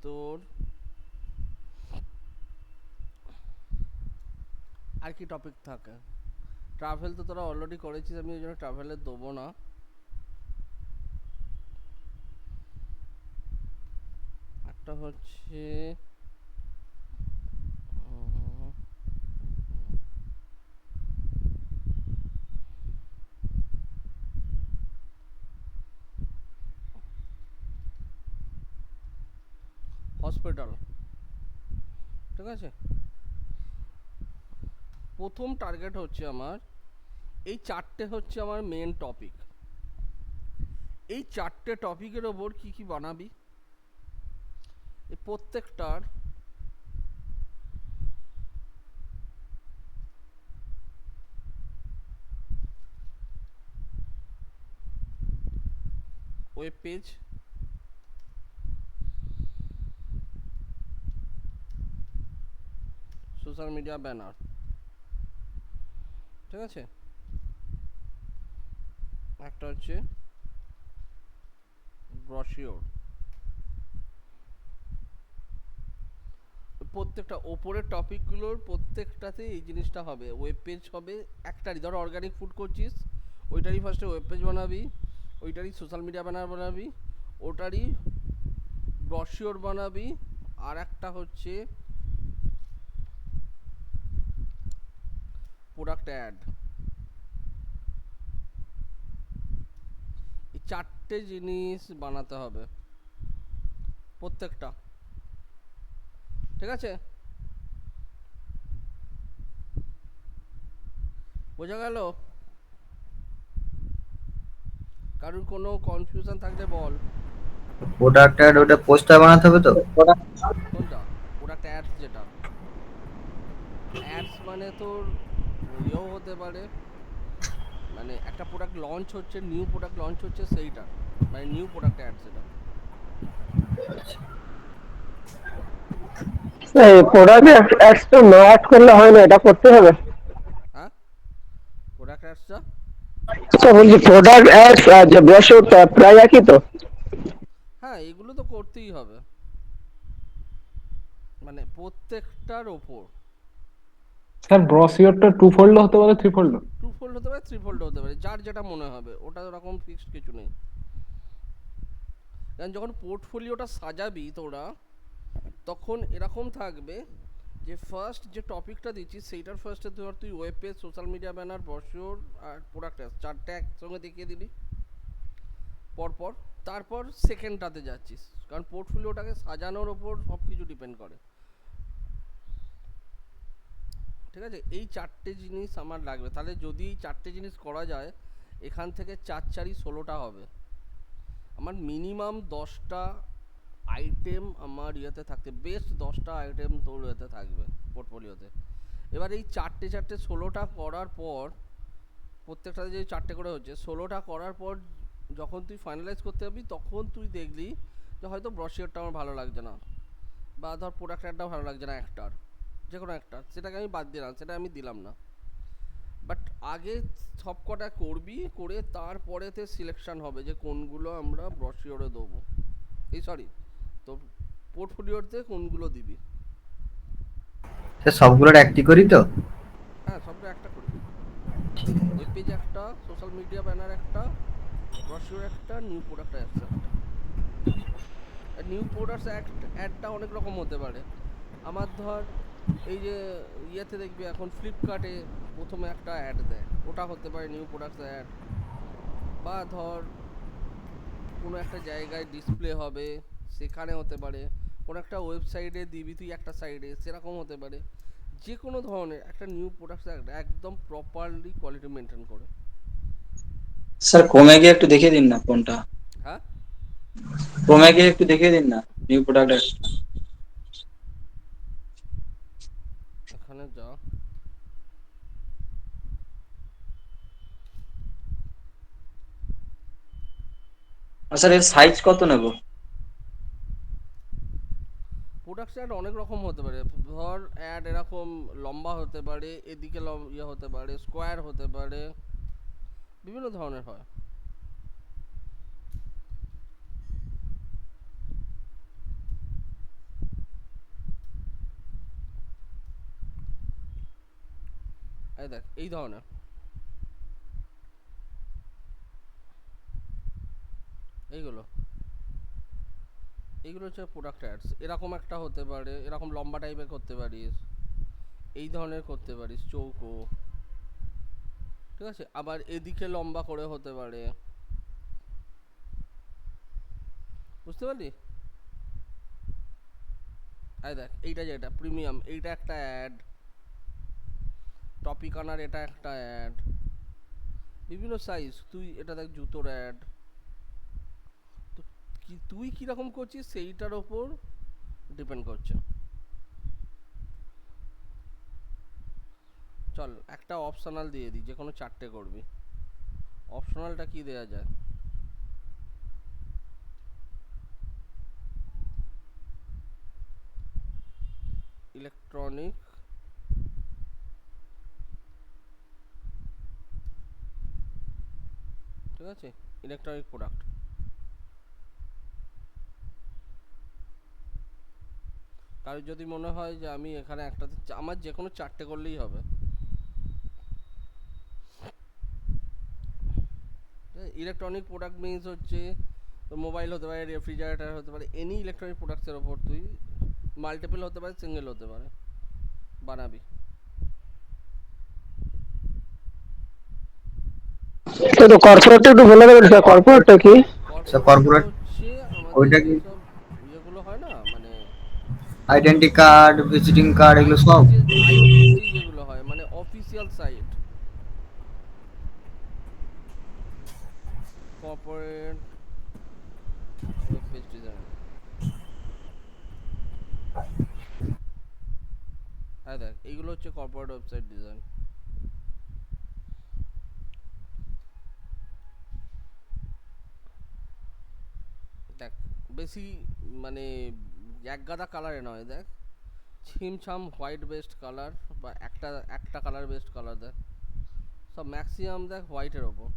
তোর আর কি টপিক থাকে? ট্রাভেল তো তোরা অলরেডি করেছিস, আমি ওই জন্য ট্রাভেলের দেবো না। একটা হচ্ছে হসপিটাল, ঠিক আছে? প্রথম টার্গেট হচ্ছে আমার এই চারটে হচ্ছে আমার মেন টপিক। এই চারটে টপিকের ওপর কি কি বানাবি, এই প্রত্যেকটার web page, social media banner, ঠিক আছে? একটা হচ্ছে ব্রশিওর। প্রত্যেকটা ওপরের টপিকগুলোর প্রত্যেকটাতে এই জিনিসটা হবে। ওয়েব পেজ হবে একটারই, ধর অর্গানিক ফুড করছিস, ওইটারই ফার্স্টে ওয়েব পেজ বানাবি, ওইটারই সোশ্যাল মিডিয়া ব্যানার বানাবি, ওটারই ব্রশিওর বানাবি, আর একটা হচ্ছে প্রোডাক্ট অ্যাড। এই চারটে জিনিস বানাতে হবে প্রত্যেকটা, ঠিক আছে? বোঝা গেল? কারোর কোনো কনফিউশন থাকলে বল। প্রোডাক্ট অ্যাড ওটা পোস্টার বানাতে হবে তো? কোনটা? প্রোডাক্ট অ্যাডস, যেটা অ্যাডস মানে তোর ইয়েও হতে পারে, মানে একটা প্রোডাক্ট লঞ্চ হচ্ছে, নিউ প্রোডাক্ট লঞ্চ হচ্ছে, সেইটা মানে নিউ প্রোডাক্ট অ্যাডস এটা। এই প্রোডাক্ট অ্যাডস তো না অ্যাড করলে হয় না, এটা করতে হবে। হ্যাঁ, প্রোডাক্ট অ্যাডসটা তো বলছি প্রোডাক্ট অ্যাডস আর যে ব্রশিওরটা প্রায় একই তো? হ্যাঁ, এগুলো তো করতেই হবে, মানে প্রত্যেকটার ওপর। স্যার ব্রশিওরটা টু ফোল্ড হতে পারে থ্রি ফোল্ড? টু ফোল্ড হতে পারে, থ্রি ফোল্ড হতে পারে, যার যেটা মনে হবে, ওটা ওরকম ফিক্সড কিছু নেই। কারণ যখন পোর্টফোলিওটা সাজাবি তোরা, তখন এরকম থাকবে যে ফার্স্ট যে টপিকটা দিচ্ছিস সেইটার ফার্স্টে ধর তুই web page, social media banner, brochure আর প্রোডাক্ট অ্যাডস, চারটে একসঙ্গে দেখিয়ে দিবি পরপর। তারপর সেকেন্ডটাতে যাচ্ছিস, কারণ পোর্টফোলিওটাকে সাজানোর ওপর সব কিছু ডিপেন্ড করে, ঠিক আছে? এই চারটে জিনিস আমার লাগবে। তাহলে যদি এই চারটে জিনিস করা যায়, এখান থেকে 4×4=16টা হবে। আমার মিনিমাম 10টা আইটেম আমার ইয়েতে থাকতে, বেস্ট 10টা আইটেম তোর ইয়েতে থাকবে পোর্টফোলিওতে। এবার এই চারটে 16টা করার পর, প্রত্যেকটাতে যে চারটে করে হচ্ছে 16টা করার পর যখন তুই ফাইনালাইজ করতে যাবি, তখন তুই দেখলি যে হয়তো ব্রশিওরটা আমার ভালো লাগছে না, বা ধর প্রোডাক্ট অ্যাডটাও ভালো লাগছে না একটার, যে কোনো একটা, সেটাকে আমি বাদ দিলাম, সেটা আমি দিলাম না। বাট আগে সব কটা করবি, করে তারপরেতে সিলেকশন হবে যে কোনগুলো আমরা ব্রশিওরে দেবো, এই সরি তো পোর্টফোলিওতে কোনগুলো দিবি। স্যার সবগুলোর একটি করি তো? হ্যাঁ, সবটা একটা করবি। ওয়েব পেজ একটা, সোশ্যাল মিডিয়া ব্যানার একটা, ব্রশিওর একটা, নিউ প্রোডাক্ট অ্যাডস একটা। নিউ প্রোডাক্টস অ্যাডটা অনেক রকম হতে পারে। আমার ধর এই যে ইয়েতে দেখবি এখন ফ্লিপকার্টে প্রথমে একটা অ্যাড দেয়, ওটা হতে পারে নিউ প্রোডাক্টস অ্যাড। বা ধর কোনো একটা জায়গায় ডিসপ্লে হবে, সেখানে হতে পারে। কোনো একটা ওয়েবসাইটে দিবি তুই একটা সাইডে, সেরকম হতে পারে। যে কোনো ধরনের একটা নিউ প্রোডাক্টস অ্যাড একদম প্রপারলি কোয়ালিটি মেনটেন করে। স্যার ক্রোমে গিয়ে একটু দেখিয়ে দিন না কোনটা, হ্যাঁ, ক্রোমে গিয়ে একটু দেখিয়ে দিন না নিউ প্রোডাক্ট। এখানে যা, স্যার এর সাইজ কত নেব? প্রোডাক্টস অ্যাড অনেক রকম হতে পারে। ধর অ্যাড এরকম লম্বা হতে পারে, এদিকে ইয়ে হতে পারে, স্কোয়ার হতে পারে, বিভিন্ন ধরনের হয়। এই দেখ এই ধরনের, এইগুলো এইগুলো হচ্ছে প্রোডাক্ট অ্যাডস। এরকম একটা হতে পারে, এরকম লম্বা টাইপের করতে পারিস, এই ধরনের করতে পারিস চৌকো, ঠিক আছে। আবার এদিকে লম্বা করে হতে পারে, বুঝতে পারলি? এই দেখ এইটা যেটা প্রিমিয়াম, এইটা একটা অ্যাড, টপিকানার এটা একটা অ্যাড, বিভিন্ন সাইজ। তুই এটা দেখ জুতোর অ্যাড, তো কি তুই কীরকম করছিস সেইটার ওপর ডিপেন্ড করছে। চল একটা অপশনাল দিয়ে দিই, যে কোনো 4টে করবি। অপশনালটা কি দেয়া যায়? ইলেকট্রনিক, ঠিক আছে, ইলেকট্রনিক প্রোডাক্ট। কারোর যদি মনে হয় যে আমি এখানে একটাতে আমার যে কোনো 4টে করলেই হবে। ইলেকট্রনিক প্রোডাক্ট মিনস হচ্ছে মোবাইল হতে পারে, রেফ্রিজারেটর হতে পারে, এনি ইলেকট্রনিক প্রোডাক্টসের ওপর তুই মাল্টিপল হতে পারে, সিঙ্গেল হতে পারে, বানাবি। তো কর্পোরেটটা একটু বলে দেবেন স্যার, কর্পোরেটটা কি? কর্পোরেট হচ্ছে আমাদের ওইটা কি যেসব ইয়েগুলো হয় না, মানে আইডেন্টি কার্ড, ভিজিটিং কার্ড এগুলো সব? আইডেন্টি যেগুলো হয়, মানে official site, corporate web page design. হ্যাঁ দেখ এইগুলো হচ্ছে কর্পোরেট ওয়েবসাইট ডিজাইন। দেখ বেশি মানে এক গাদা কালারে নয়, দেখ ছিমছাম হোয়াইট বেস্ট কালার, বা একটা একটা কালার বেস্ট কালার, দেখ সব ম্যাক্সিমাম দেখ হোয়াইটের ওপর।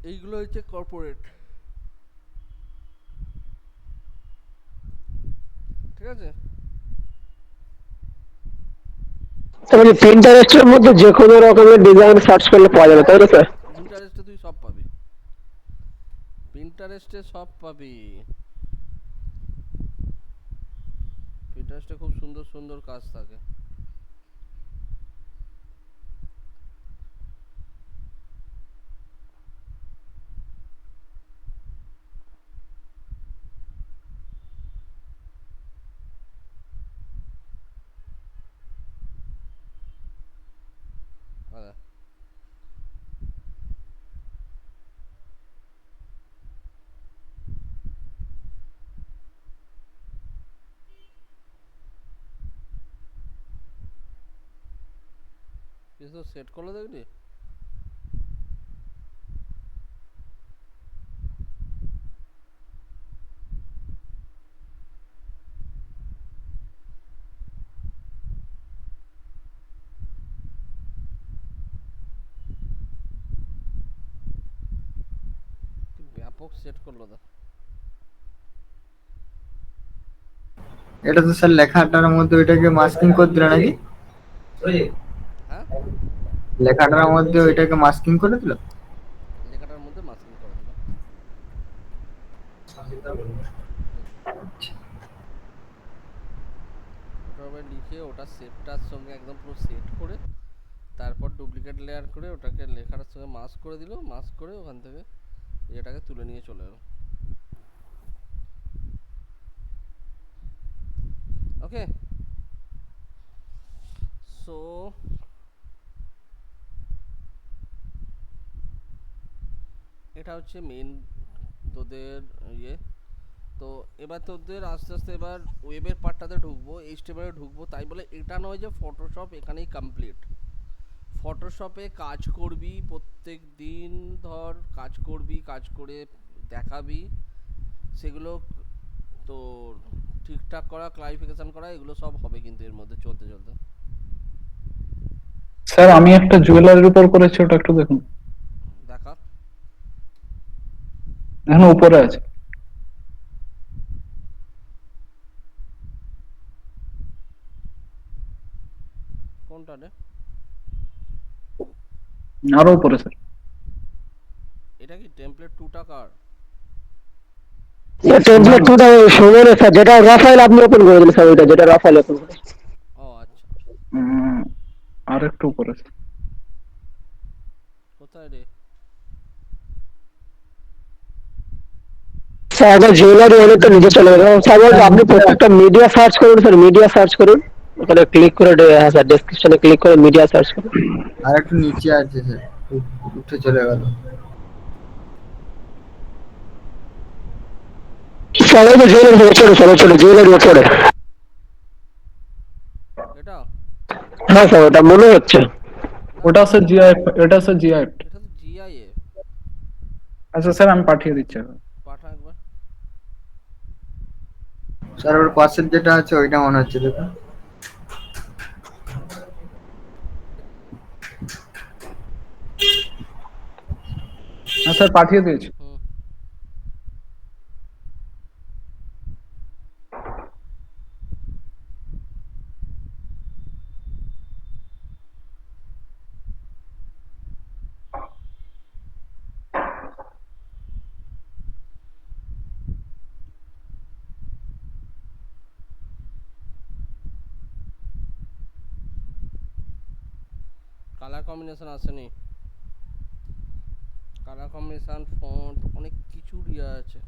এইগুলো হচ্ছে কর্পোরেট, ঠিক আছে। তার মানে প্রিন্টারেস্টের মধ্যে যে কোনো রকমের ডিজাইন সার্চ করলে পাওয়া যাবে, তাই তো স্যার? পিন্টারেস্টে তুই সব পাবি, পিন্টারেস্টে সব পাবি। পিন্টারেস্টে খুব সুন্দর সুন্দর কাজ থাকে। আরে কিছু সেট করলে দেখবি। কি ব্যাপক সেট করলো দা। এটা তো স্যার লেখাটার মধ্যে ওইটাকে মাস্কিং করে দিল নাকি? হ্যাঁ লেখাটার মধ্যে ওইটাকে মাস্কিং করে দিল। লেখাটার মধ্যে মাস্কিং করে দিল। ওটার উপরে লিখে ওটা সেটটার সঙ্গে একদম পুরো সেট করে, তারপর ডুপ্লিকেট লেয়ার করে ওটাকে লেখাটার সঙ্গে মাস্ক করে দিল, মাস্ক করে ওখান থেকে এটাকে তুলে নিয়ে চলে এলো। ওকে, সো এটা হচ্ছে মেন তোদের ইয়ে। তো এবার তোদের আস্তে আস্তে এবার ওয়েবের পার্টটাতে ঢুকবো, এইচটিএমএলে ঢুকবো। তাই বলে এটা নয় যে ফটোশপ এখানেই কমপ্লিট। ফটোশপে কাজ করবি প্রত্যেক দিন, ধর কাজ করবি, কাজ করে দেখাবি, সেগুলো তোর ঠিকঠাক করা, ক্লারিফিকেশন করা, এগুলো সব হবে কিন্তু এর মধ্যে চলতে চলতে। স্যার আমি একটা জুয়েলারির উপর করেছি, ওটা একটু দেখুন, দেখা এখন উপরে আছে। রে? আরো উপরে স্যার। এটা কি টেমপ্লেট 2টা কার? টেমপ্লেট টু দা সময় স্যার, যেটা রাফাইল আপনি ওপেন করে দিন স্যার, ওইটা যেটা রাফাইল ওপেন করে। ও আচ্ছা, আর একটু উপরে স্যার। কোথায় রে? স্যার একবার জুয়েলারি হলে তো নিচে চলে যাবে স্যার। বলতো আপনি প্রত্যেকটা মিডিয়া সার্চ করুন স্যার, মিডিয়া সার্চ করুন, ওখানে ক্লিক করে হ্যাঁ স্যার, ডেসক্রিপশনে ক্লিক করে মিডিয়া সার্চ করুন। আর একটু নিচে আছে স্যার, উঠে চলে গেল। স্যার ওই যে জুয়েলারি ওপরে স্যার, ওপরে জুয়েলারি ওপরে। এটা? হ্যাঁ স্যার ওটা মনে হচ্ছে। না ওটা না, স্যার জিআইএফ, এটা স্যার জিআইএফ। এটা তো জিআইএ। আচ্ছা স্যার আমি পাঠিয়ে দিচ্ছি এখন। পাঠা একবার। স্যার ওর পাশের যেটা আছে ওইটা মনে হচ্ছে, দেখুন। হ্যাঁ স্যার পাঠিয়ে দিয়েছি। হুম। কালার কম্বিনেশন আসেনি। কালার কম্বিনেশন, ফন্ট, অনেক কিছু ইয়ে আছে।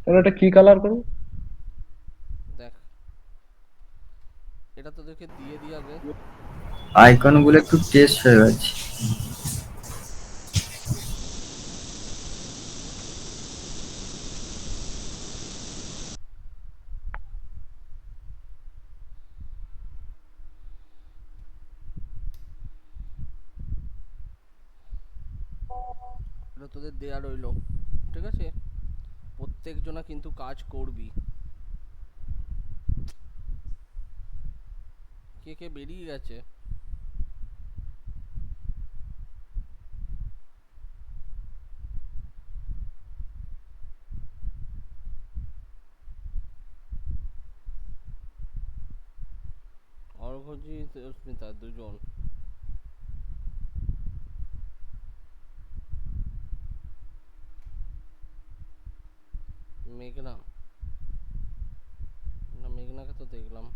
স্যার এটা কি কালার করবো? দেখ, এটা তোদেরকে দিয়ে দিই আগে। আইকন গুলো একটু টেস্ট হয়ে গেছে। এটা তোদের দেয়া রইলো, ঠিক আছে? প্রত্যেকজনা কিন্তু কাজ করবি। কে কে বেরিয়ে গেছে? অর্ঘজিৎ, স্মিতা, দুজন। মেঘনা, না মেঘনাকে তো দেখলাম।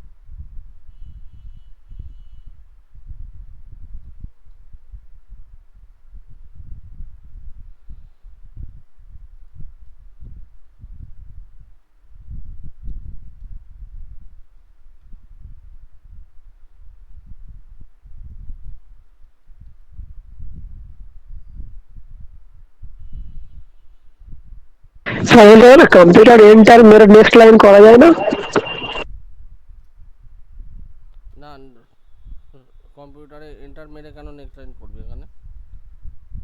স্যার না কম্পিউটার এন্টার মেরে নেক্সট লাইন করা যায় না? না, কম্পিউটারে এন্টার মেরে কেন নেক্সট লাইন করবে? এখানে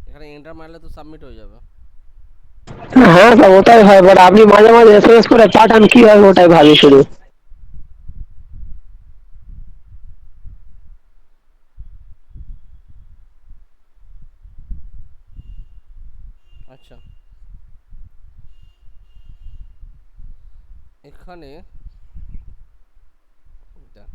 এখানে এন্টার মারলে তো সাবমিট হয়ে যাবে। হ্যাঁ স্যার ওটাই হয়, বাট আপনি মাঝে মাঝে এসএমএস করে পাঠান কি হয় ওটাই ভাবি শুধু। আচ্ছা, এখানে দেখ,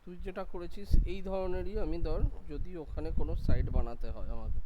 তুই যেটা করেছিস এই ধরনেরই আমি ধর, যদি ওখানে কোনো সাইট বানাতে হয় আমাকে,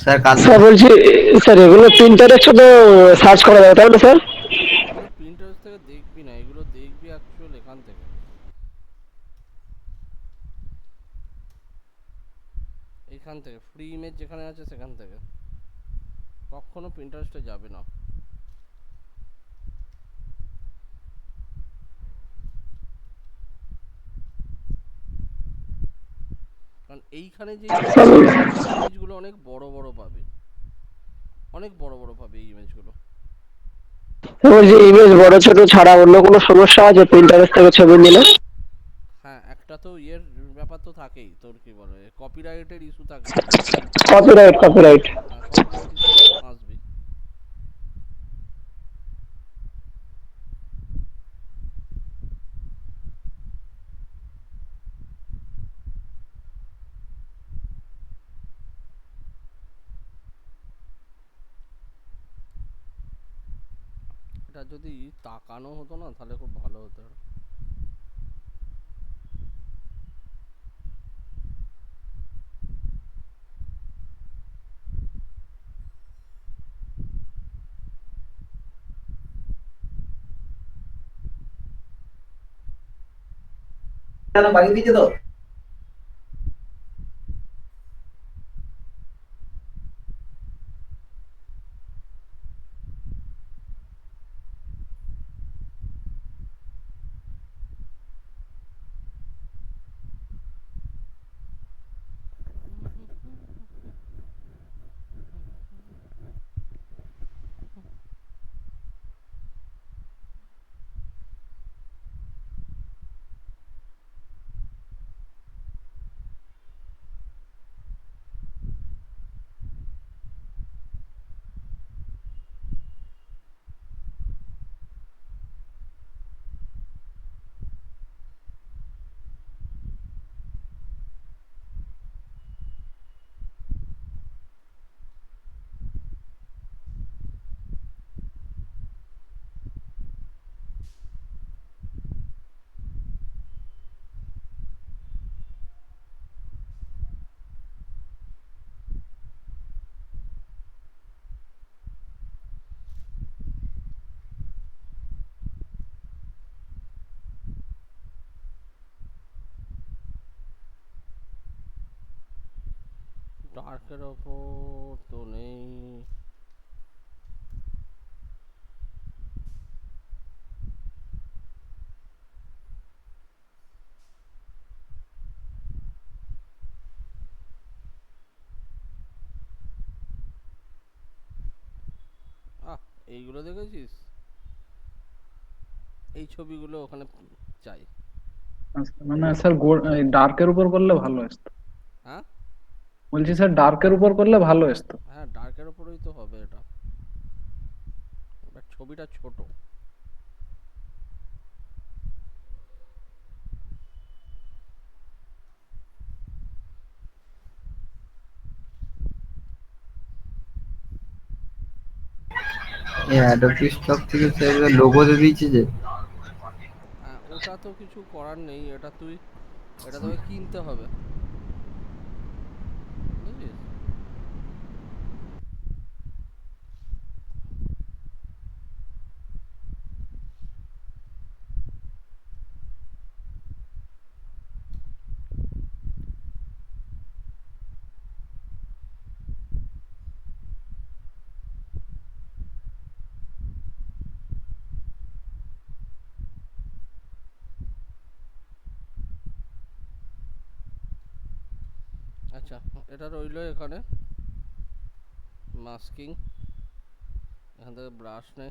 স্যার কাল স্যার বলছি, স্যার এগুলো প্রিন্টারেস্টে তো সার্চ করা যাবে তাই না স্যার? এগুলো প্রিন্টারেস্ট থেকে দেখবি না, এগুলো দেখবি অ্যাকচুয়াল এখান থেকে, এখান থেকে ফ্রি ইমেজ যেখানে আছে সেখান থেকে, কখনো প্রিন্টারেস্টে যাবে না। কারণ এইখানে যে ইমেজগুলো পাবে, এই ইমেজগুলো অনেক বড় বড় পাবে, অনেক বড় বড় পাবে এই ইমেজগুলো। বলছি ইমেজ বড় ছোট ছাড়া অন্য কোনো সমস্যা আছে প্রিন্টারেস্ট থেকে ছবি নিলে? হ্যাঁ, একটা তো ইয়ের ব্যাপার তো থাকেই, তোর কি বলে কপিরাইটের ইস্যু থাকে। Copyright, copyright. হ্যাঁ, কপিরাইট ইস্যুতে তো ফাঁসবি। এটা যদি তাকানো হতো না তাহলে খুব ভালো হতো। বাড়ি দিচ্ছে তো। ডার্কের ওপর তো নেই। আহ, এইগুলো দেখেছিস, এই ছবিগুলো ওখানে চাই। আচ্ছা, মানে স্যার ডার্কের উপর করলে ভালো আসতো। হ্যাঁ বলছি স্যার ডার্কের উপর করলে ভালো আসতো। হ্যাঁ, ডার্কের ওপরেই তো হবে এটা, বাট ছবিটা ছোট। এই অ্যাডোবি স্টক থেকে স্যার লোগো দিয়ে দিয়েছে যে। হ্যাঁ, ওটা তো কিছু করার নেই, এটা তুই, এটা তোকে কিনতে হবে, বুঝেছিস? আচ্ছা, এটা রইলো এখানে মাস্কিং, এখান থেকে ব্রাশ নে।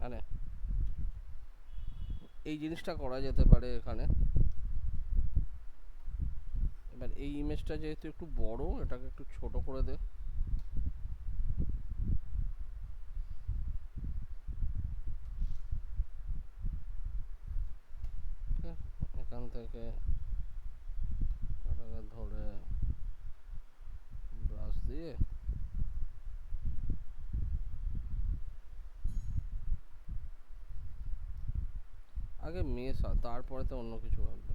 মানে এই জিনিসটা করা যেতে পারে এখানে। এবার এই ইমেজটা যেহেতু একটু বড়, এটাকে একটু ছোট করে দে। এখান থেকে এটাকে ধরে ব্রাশ দিয়ে আগে মেশা, তারপরে তো অন্য কিছু ভাববে।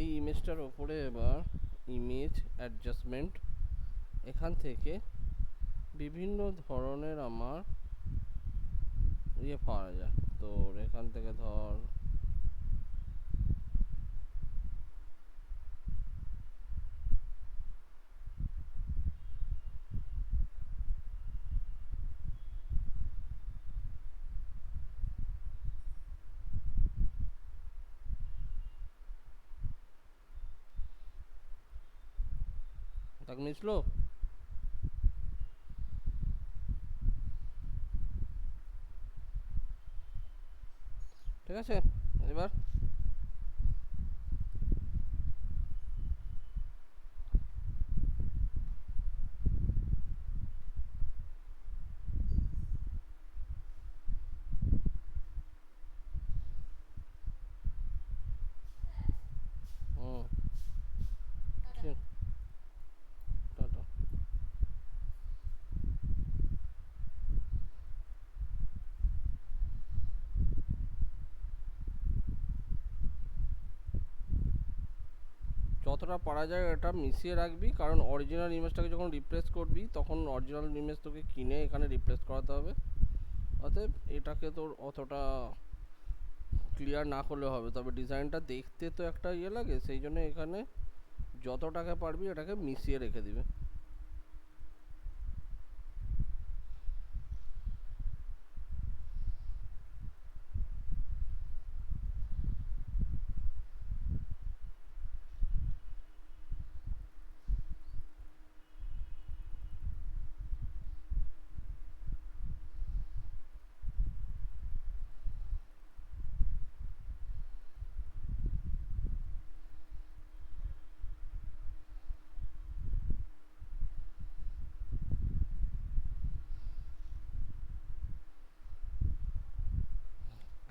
এই ইমেজটার ওপরে এবার ইমেজ অ্যাডজাস্টমেন্ট, এখান থেকে বিভিন্ন ধরনের আমার ইয়ে পাওয়া যায়। তো এখান থেকে ধর তাকে মিশলো। ঠিক আছে, এবার হুম ঠিক, টাটা। যতটা পারা যায় এটা মিশিয়ে রাখবি, কারণ অরিজিনাল ইমেজটাকে যখন রিপ্লেস করবি তখন অরিজিনাল ইমেজ তোকে কিনে এখানে রিপ্লেস করাতে হবে। অতএব এটাকে তোর অতটা ক্লিয়ার না করলে হবে, তবে ডিজাইনটা দেখতে তো একটা ইয়ে লাগে, সেই জন্য এখানে যত টাকা পারবি এটাকে মিশিয়ে রেখে দিবে।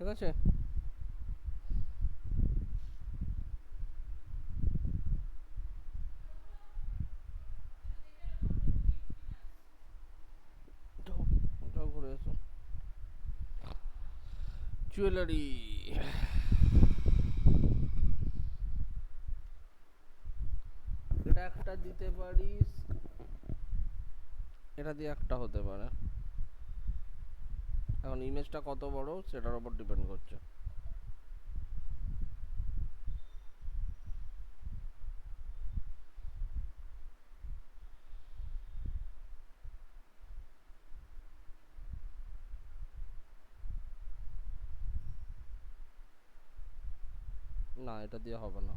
ঠিক আছে, যাও যাও ঘুরে এসো। জুয়েলারি, এটা একটা দিতে পারিস, এটা দিয়ে একটা হতে পারে। এখন ইমেজটা কত বড় সেটার উপর ডিপেন্ড করছে। না, এটা দিয়ে হবে না,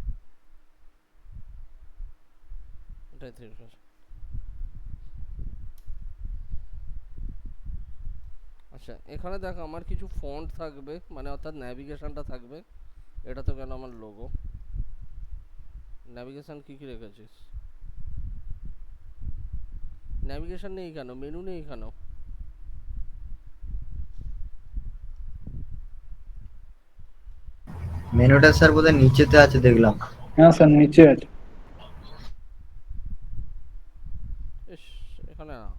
এটাই ঠিক আছে। আচ্ছা, এখানে দেখ আমার কিছু ফন্ট থাকবে, মানে অর্থাৎ ন্যাভিগেশনটা থাকবে। এটা তো কেন আমার লোগো, ন্যাভিগেশন কি কি রেখেছিস? ন্যাভিগেশন নেই কেন, মেনু নেই কেন? মেনুটা স্যার বোধহয় নিচেতে আছে দেখলাম। হ্যাঁ স্যার নিচে আছে। ইস, এখানে না।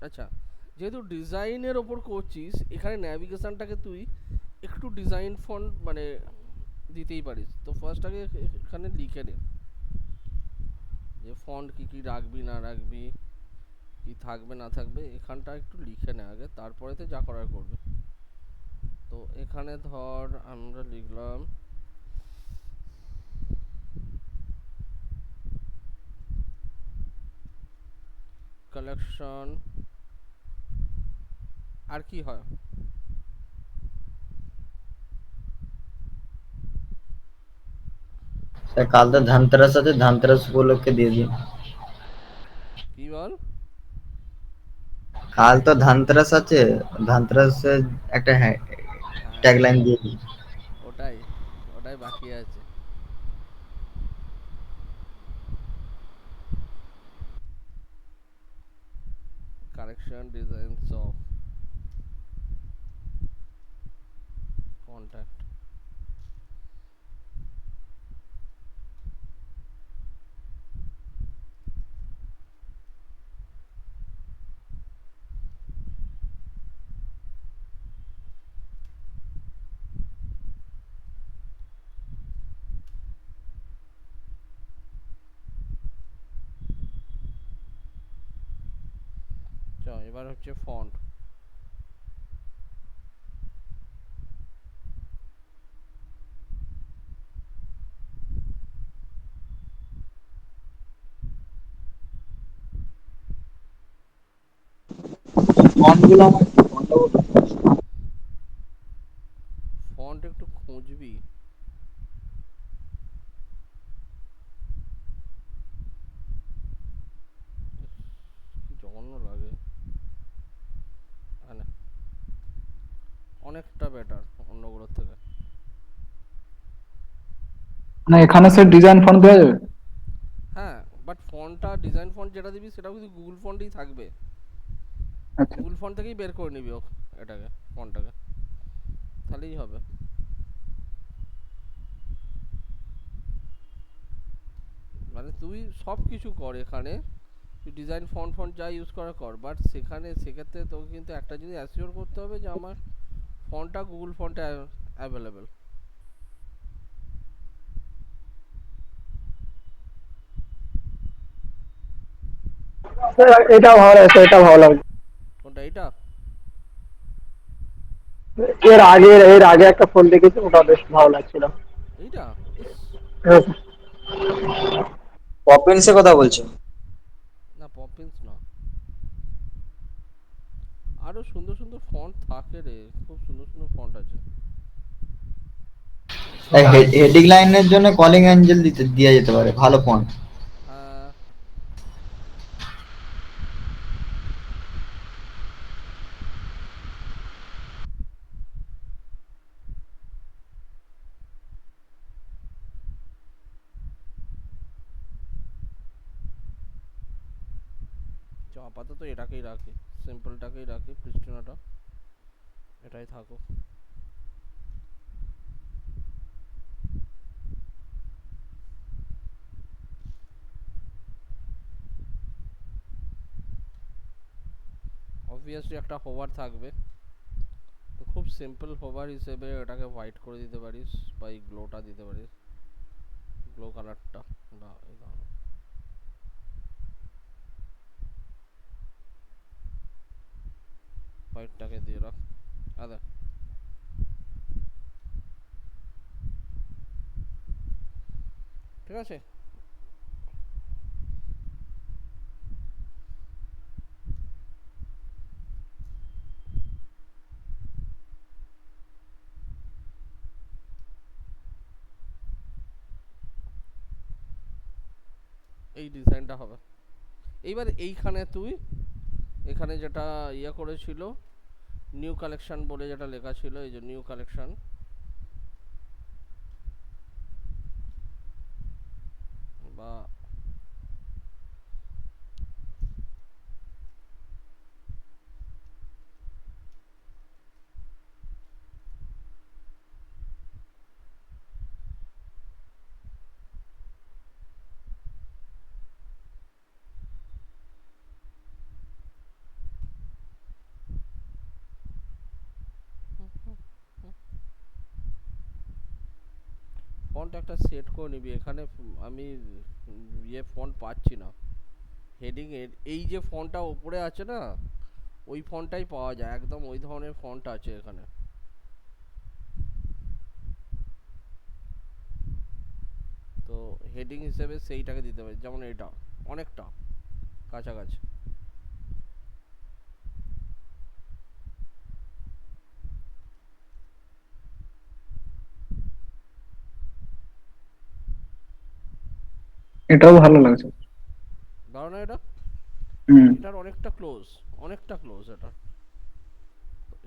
আচ্ছা, যেহেতু ডিজাইনের ওপর করছিস এখানে ন্যাভিগেশনটাকে তুই একটু ডিজাইন ফন্ট মানে দিতেই পারিস। তো ফার্স্ট আগে এখানে লিখে নে যে ফন্ট কি কি রাখবি না রাখবি, কি থাকবে না থাকবে, এখানটা একটু লিখে নে আগে, তারপরেতে যা করার করবি। তো এখানে ধর আমরা লিখলাম কালেকশন, আর কি হয় স্যার কাল তো ধানতেরাস আছে, ধানতেরাস উপলক্ষে দিয়ে দিন। কি বল? কাল তো ধানতেরাস আছে, ধানতেরাসের একটা হ্যাঁ, ট্যাগলাইন দিয়ে দিন। ওটাই ওটাই বাকি আছে। Correction designs of contact. এবার হচ্ছে ফন্ট। ফন্টগুলো আমার একটু গন্ডগোল হচ্ছে। ফন্ট একটু খুঁজবি। কি জঘন্য লাগে। হ্যাঁ, না, অনেকটা বেটার অন্যগুলোর থেকে। মানে এখানে স্যার ডিজাইন ফন্ট দেওয়া যাবে? হ্যাঁ, বাট ফন্টটা ডিজাইন ফন্ট যেটা দিবি সেটাও কিন্তু গুগল ফন্টেই থাকবে। আচ্ছা। গুগল ফন্ট থেকেই বের করে নিবি এটাকে, ফন্টটাকে, তাহলেই হবে। মানে তুই সব কিছু কর এখানে, তুই ডিজাইন ফন্ট ফন্ট যা ইউজ করা কর, বাট সেক্ষেত্রে তোকে কিন্তু একটা জিনিস অ্যাসিওর করতে হবে যে আমার ফন্টটা গুগল ফন্টে অ্যাভেলেবেল। স্যার এটা ভালো লাগছে, এটা ভালো লাগছে। কোনটা এটা? এর আগে একটা ফোন দেখেছি, ওটা বেশ ভালো লাগছিল। এইটা ইস, হ্যাঁ স্যার। পপিন্সের কথা বলছো? না পপিন্স না, আরো সুন্দর সুন্দর ফন্ট থাকে রে, খুব সুন্দর সুন্দর ফন্ট আছে। হেডিং লাইনের জন্য কলিং অ্যাঞ্জেল দেওয়া যেতে পারে, ভালো ফন্ট। হ্যাঁ, আপাতত এটাকেই রাখি, সিম্পলটাকেই রাখি, প্রিস্টিনাটা এটাই থাকুক। অবভিয়াসলি একটা হোভার থাকবে, তো খুব সিম্পল হোভার হিসেবে এটাকে হোয়াইট করে দিতে পারিস, বা এই গ্লোটা দিতে পারিস, গ্লো কালারটা, বা এই ধরনের হোয়াইটটাকে দিয়ে রাখ। আদা, ঠিক আছে। এই ডিজাইনটা হবে। এইবার এইখানে তুই, এখানে যেটা ইয়ে করেছিল, নিউ কালেকশন বলে যেটা লেখা ছিল, এই যে নিউ কালেকশন, বা ফন্ট একটা সেট করে নিবি এখানে। আমি ইয়ে ফন্ট পাচ্ছি না হেডিং এর, এই যে ফন্টটা ওপরে আছে না, ওই ফন্টটাই পাওয়া যায়, একদম ওই ধরনের ফন্ট আছে এখানে। তো হেডিং হিসেবে সেইটাকে দিতে পারি, যেমন এটা অনেকটা কাছাকাছি। এটাও ভালো লাগছে। ভালো না এটা? হুম। এটার অনেকটা ক্লোজ, অনেকটা ক্লোজ এটা।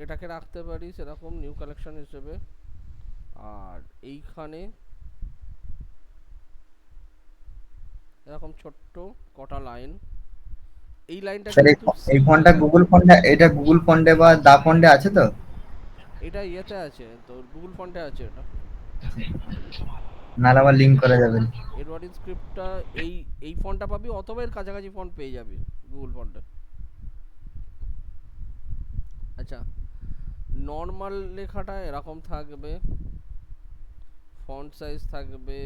এটাকে রাখতে পারি সেরকম নিউ কালেকশন হিসেবে। আর এইখানে এরকম ছোট্ট কটা লাইন, এই লাইনটা স্যার কিন্তু এই সিম্পল ফোনটা থাকবে। গুগল ফোনটা, এটা গুগল ফন্ডে বা দা ফন্ডে আছে তো? এটা ইয়েতে আছে তোর গুগল ফন্টে আছে এটা। নাহলে আবার লিঙ্ক করা যাবে না। এডওয়ার্ড স্ক্রিপ্টটা এই এই ফন্টটা পাবি, অথবা এর কাছাকাছি ফন্ট পেয়ে যাবি গুগল ফন্টে। আচ্ছা, নর্মাল লেখাটা এরকম থাকবে, ফন্ট সাইজ থাকবে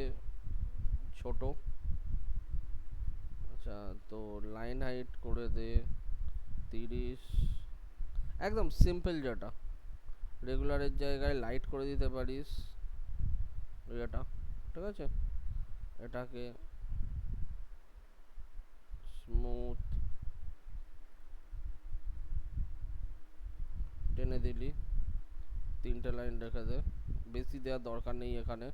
ছোট। আচ্ছা, তো লাইন হাইট করে দে 30, একদম সিম্পল যেটা রেগুলারের জায়গায় লাইট করে দিতে পারিস এটা, ঠিক আছে। এটাকে স্মুথ টেনে দিলি, 3টে লাইন রেখে দে, বেশি দেওয়ার দরকার নেই এখানে।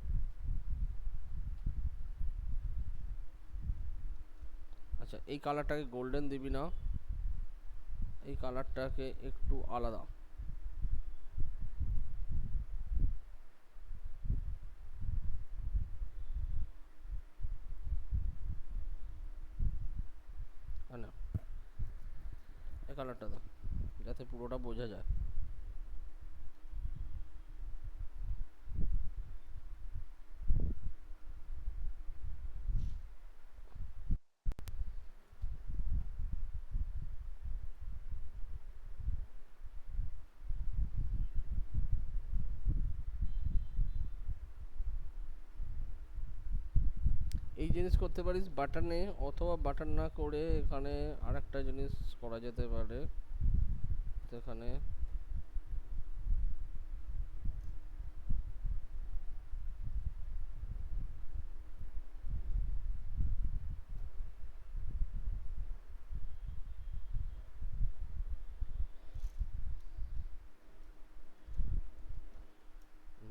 আচ্ছা, এই কালারটাকে গোল্ডেন দিবি না, এই কালারটাকে একটু আলাদা। না, এই কালারটা দাও যাতে পুরোটা বোঝা যায়। এই জিনিস করতে পারিস বাটনে, অথবা বাটন না করে এখানে আরেকটা জিনিস করা যেতে পারে। এখানে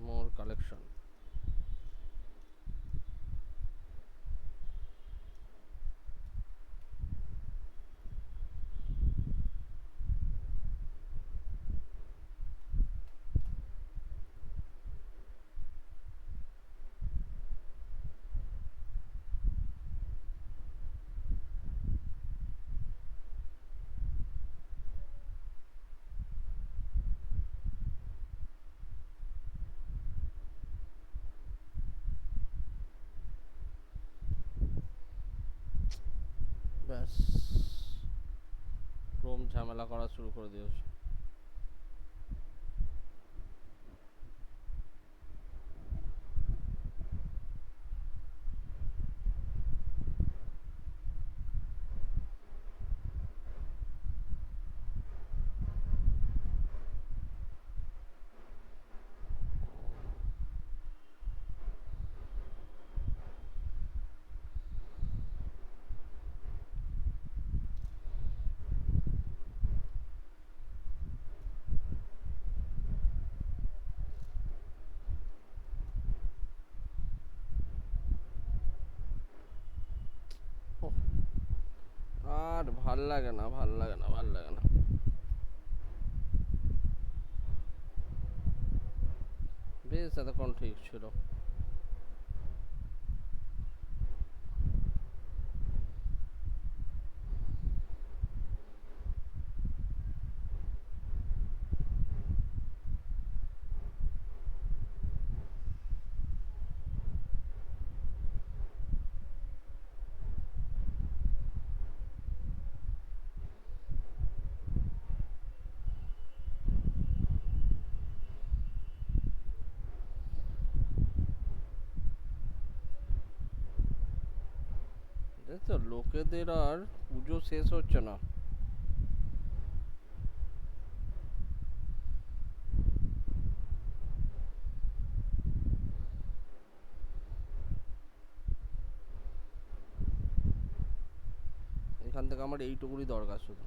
মোর কালেকশন, ব্যাস। ক্রোম ঝামেলা করা শুরু করে দিয়েছে। ওহ, আর ভাল লাগে না, ভাল লাগে না, ভাল লাগে না। বেশ, এতক্ষণ ঠিক ছিল। এই তো লোকেদের আর পুজো শেষ হচ্ছে না। এখান থেকে আমার এইটুকুই দরকার শুধু।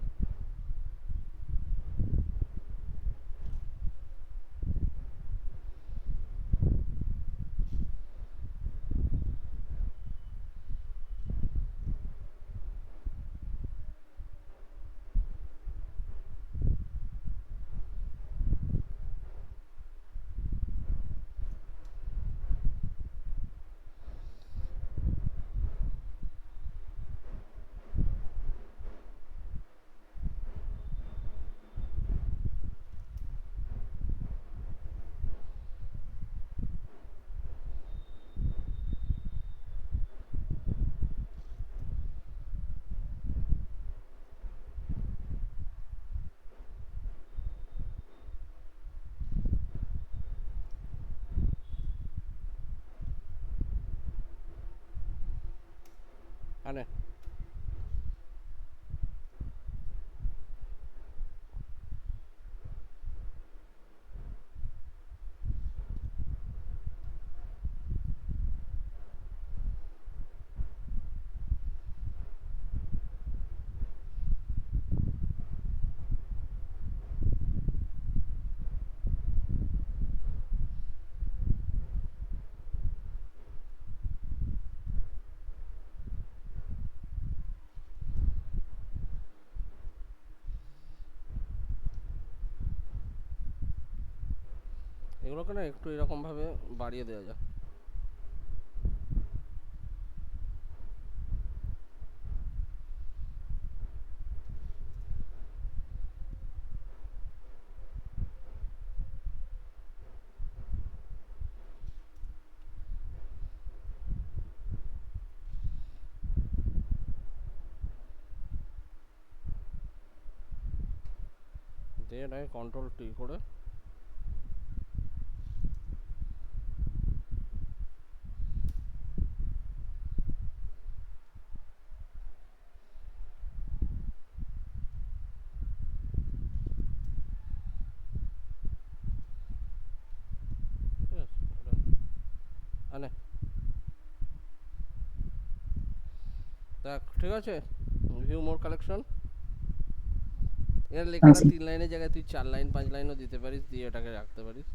আনে এগুলোকে না একটু এরকম ভাবে বাড়িয়ে দেওয়া যায়। দিয়ে এটাকে কন্ট্রোল টি করে ঠিক আছে, আনে দেখ ঠিক আছে। ভিউ মোর কালেকশন এর লেখাটা 3 লাইনের জায়গায় তুই 4 লাইন 5 লাইনও দিতে পারিস, দিয়ে এটাকে রাখতে পারিস।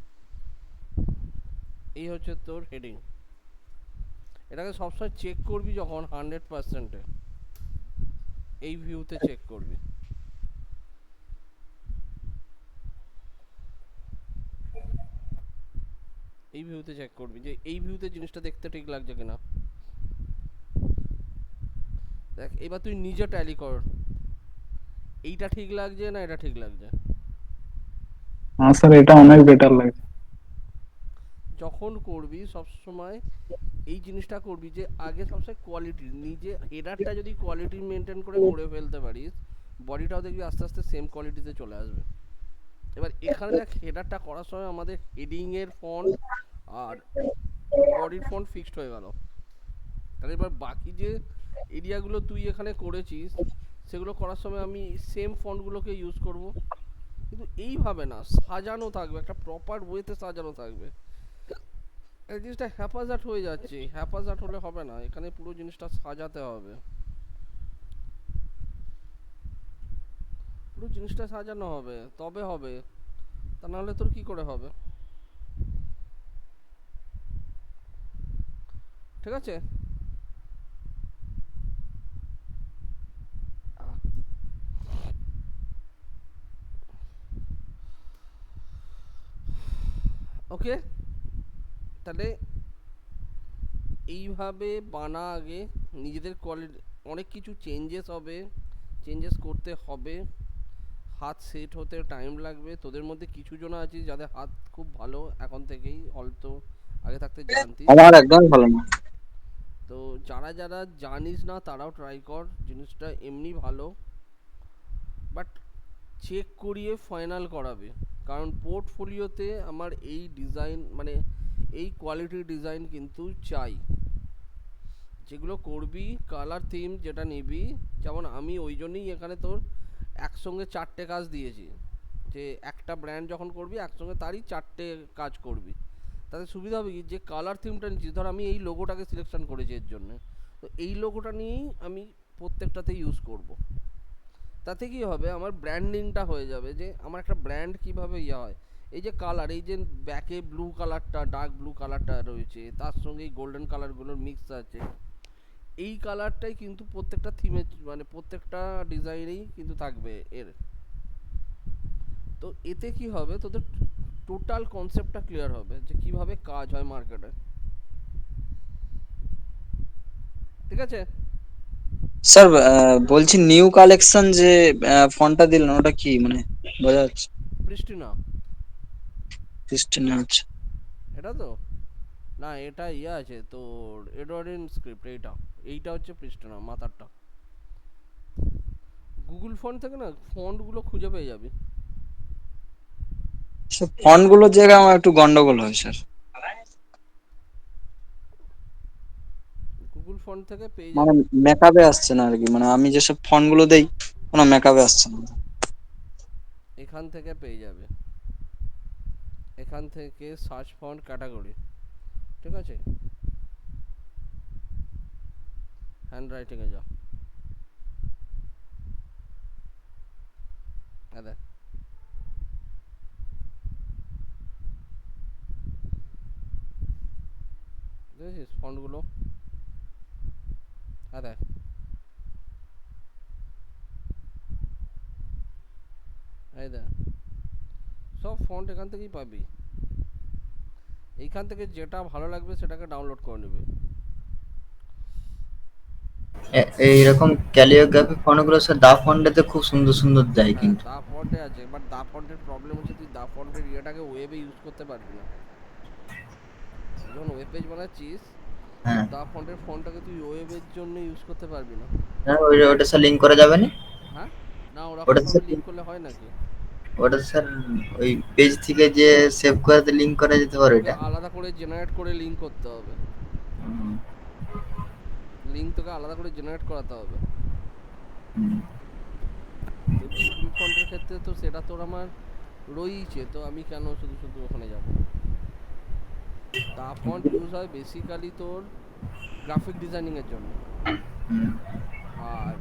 এই হচ্ছে তোর হেডিং। এটাকে সবসময় চেক করবি যখন 100%-এ এই ভিউতে চেক করবি। এই ভিউতে চেক করবি যে এই ভিউতে জিনিসটা দেখতে ঠিক লাগছে কিনা। দেখ এবার তুই নিজে ট্যালি কর, এইটা ঠিক লাগছে না এটা ঠিক লাগছে। হ্যাঁ স্যার, এটা অনেক বেটার লাগছে। যখন করবি সবসময় এই জিনিসটা করবি যে আগে সবসময় কোয়ালিটি, নিজে হেডারটা যদি কোয়ালিটি মেনটেন করে করে ফেলতে পারিস, বডিটাও দেখবি আস্তে আস্তে সেম কোয়ালিটিতে চলে আসবে। এবার এখানে দেখ হেডারটা করার সময় আমাদের হেডিং এর ফন্ট আর বডির ফন্ট ফিক্সড হয়ে গেল। তাহলে এবার বাকি যে এরিয়াগুলো তুই এখানে করেছিস সেগুলো করার সময় আমি সেম ফন্টগুলোকে ইউজ করব, কিন্তু এইভাবে না, সাজানো থাকবে, একটা প্রপার ওয়েতে সাজানো থাকবে। এই জিনিসটা হ্যাপাজার্ট হয়ে যাচ্ছে, হ্যাপাজার্ট হলে হবে না, এখানে পুরো জিনিসটা সাজাতে হবে, পুরো জিনিসটা সাজানো হবে তবে হবে, তা নাহলে তোর কি করে হবে? ঠিক আছে। ওকে, তাহলে এইভাবে বানা আগে, নিজেদের কোয়ালিটি, অনেক কিছু চেঞ্জেস হবে, চেঞ্জেস করতে হবে, হাত সেট হতে টাইম লাগবে। তোদের মধ্যে কিছু জন আছে যাদের হাত খুব ভালো এখন থেকেই, হয়তো আগে থাকতে জানতিস। আমার একদমই ভালো না। তো যারা যারা জানিস না তারাও ট্রাই কর, জিনিসটা এমনি ভালো, বাট চেক করিয়ে ফাইনাল করাবে। কারণ পোর্টফোলিওতে আমার এই ডিজাইন মানে এই কোয়ালিটির ডিজাইন কিন্তু চাই। যেগুলো করবি কালার থিম যেটা নিবি, যেমন আমি ওই জন্যই এখানে তোর একসঙ্গে 4টে কাজ দিয়েছি, যে একটা ব্র্যান্ড যখন করবি একসঙ্গে তারই 4টে কাজ করবি। তাতে সুবিধা হবে কি, যে কালার থিমটা নিচ্ছি, ধর আমি এই লোগোটাকে সিলেকশন করেছি এর জন্য, তো এই লোগোটা নিয়েই আমি প্রত্যেকটাতে ইউজ করব। তাতে কি হবে, আমার ব্র্যান্ডিংটা হয়ে যাবে, যে আমার একটা ব্র্যান্ড কিভাবে ইয়ে হয়। এই যে কালার, এই যে ব্যাকে ব্লু কালারটা, ডার্ক ব্লু কালারটা রয়েছে, তার সঙ্গে এই গোল্ডেন কালারগুলোর মিক্স আছে, এই কালারটাই কিন্তু প্রত্যেকটা থিমে মানে প্রত্যেকটা ডিজাইনেই কিন্তু থাকবে এর। তো এতে কি হবে, তোদের টোটাল কনসেপ্টটা ক্লিয়ার হবে যে কিভাবে কাজ হয় মার্কেটে। ঠিক আছে। স্যার বলছি নিউ কালেকশন যে ফন্টটা দিলেন ওটা কি মানে বোঝা যাচ্ছে? প্রিস্টিনা ক্রিস্টিনা, আচ্ছা। এটা তো না, এটা ইয়ে আছে তোর এডওয়ার্ডিন স্ক্রিপ্ট, এইটা হচ্ছে প্রিস্টিনা মাথারটা। গুগল ফন্ট থেকে না ফন্টগুলো খুঁজে পেয়ে যাবি। ফন্ট গুলোর জায়গায় আমার একটু গন্ডগোল হয় স্যার। গুগল ফন্ট থেকে পেয়ে মানে যাবে। মেকআপে আসছে না আর কি, মানে আমি যেসব ফন্ট গুলো দেই কোনো মেকআপে আসছে না। এখান থেকে পেয়ে যাবে, এখান থেকে সার্চ ফন্ট ক্যাটাগরি, ঠিক আছে, হ্যান্ড রাইটিংয়ে যাও, হ্যাঁ দেখ, দেখেছিস ফন্টগুলো, হ্যাঁ দেখ, এই দেখ, সব ফন্ট এখান থেকেই পাবি। এইখান থেকে যেটা ভালো লাগবে সেটাকে ডাউনলোড করে নেবে। এইরকম ক্যালিওগ্রাফি ফন্টগুলো স্যার দা ফন্টেতে খুব সুন্দর সুন্দর দেয় হ্যাঁ কিন্তু। দা ফন্টে আছে, বাট দা ফন্টের প্রবলেম হচ্ছে তুই দা ফন্টের ইয়েটাকে ওয়েবে ইউজ করতে পারবি না। তুই যখন ওয়েব পেজ বানাচ্ছিস, হ্যাঁ, দা ফন্টের ফন্টটাকে তুই ওয়েবের জন্য ইউজ করতে পারবি না। হ্যাঁ, ওইটা স্যার লিঙ্ক করা যাবে না? হ্যাঁ, না ওরকম ওটা ভাবে স্যার লিঙ্ক করলে হয় নাকি? ওটা স্যার ওই পেজ থেকে যে সেভ করাতে লিঙ্ক করা যেতে পারে তোকে ওইটা? আলাদা করে জেনারেট করে লিঙ্ক করতে হবে, হুম, লিঙ্ক তোকে আলাদা করে জেনারেট করাতে হবে। হুম। তো গুগল ফন্টের ক্ষেত্রে তো সেটা তোর আমার রয়েইছে, তো আমি কেন শুধু শুধু ওখানে যাব? দা ফন্ট ইউজ হয় বেসিক্যালি তোর গ্রাফিক ডিজাইনিং এর জন্য, আর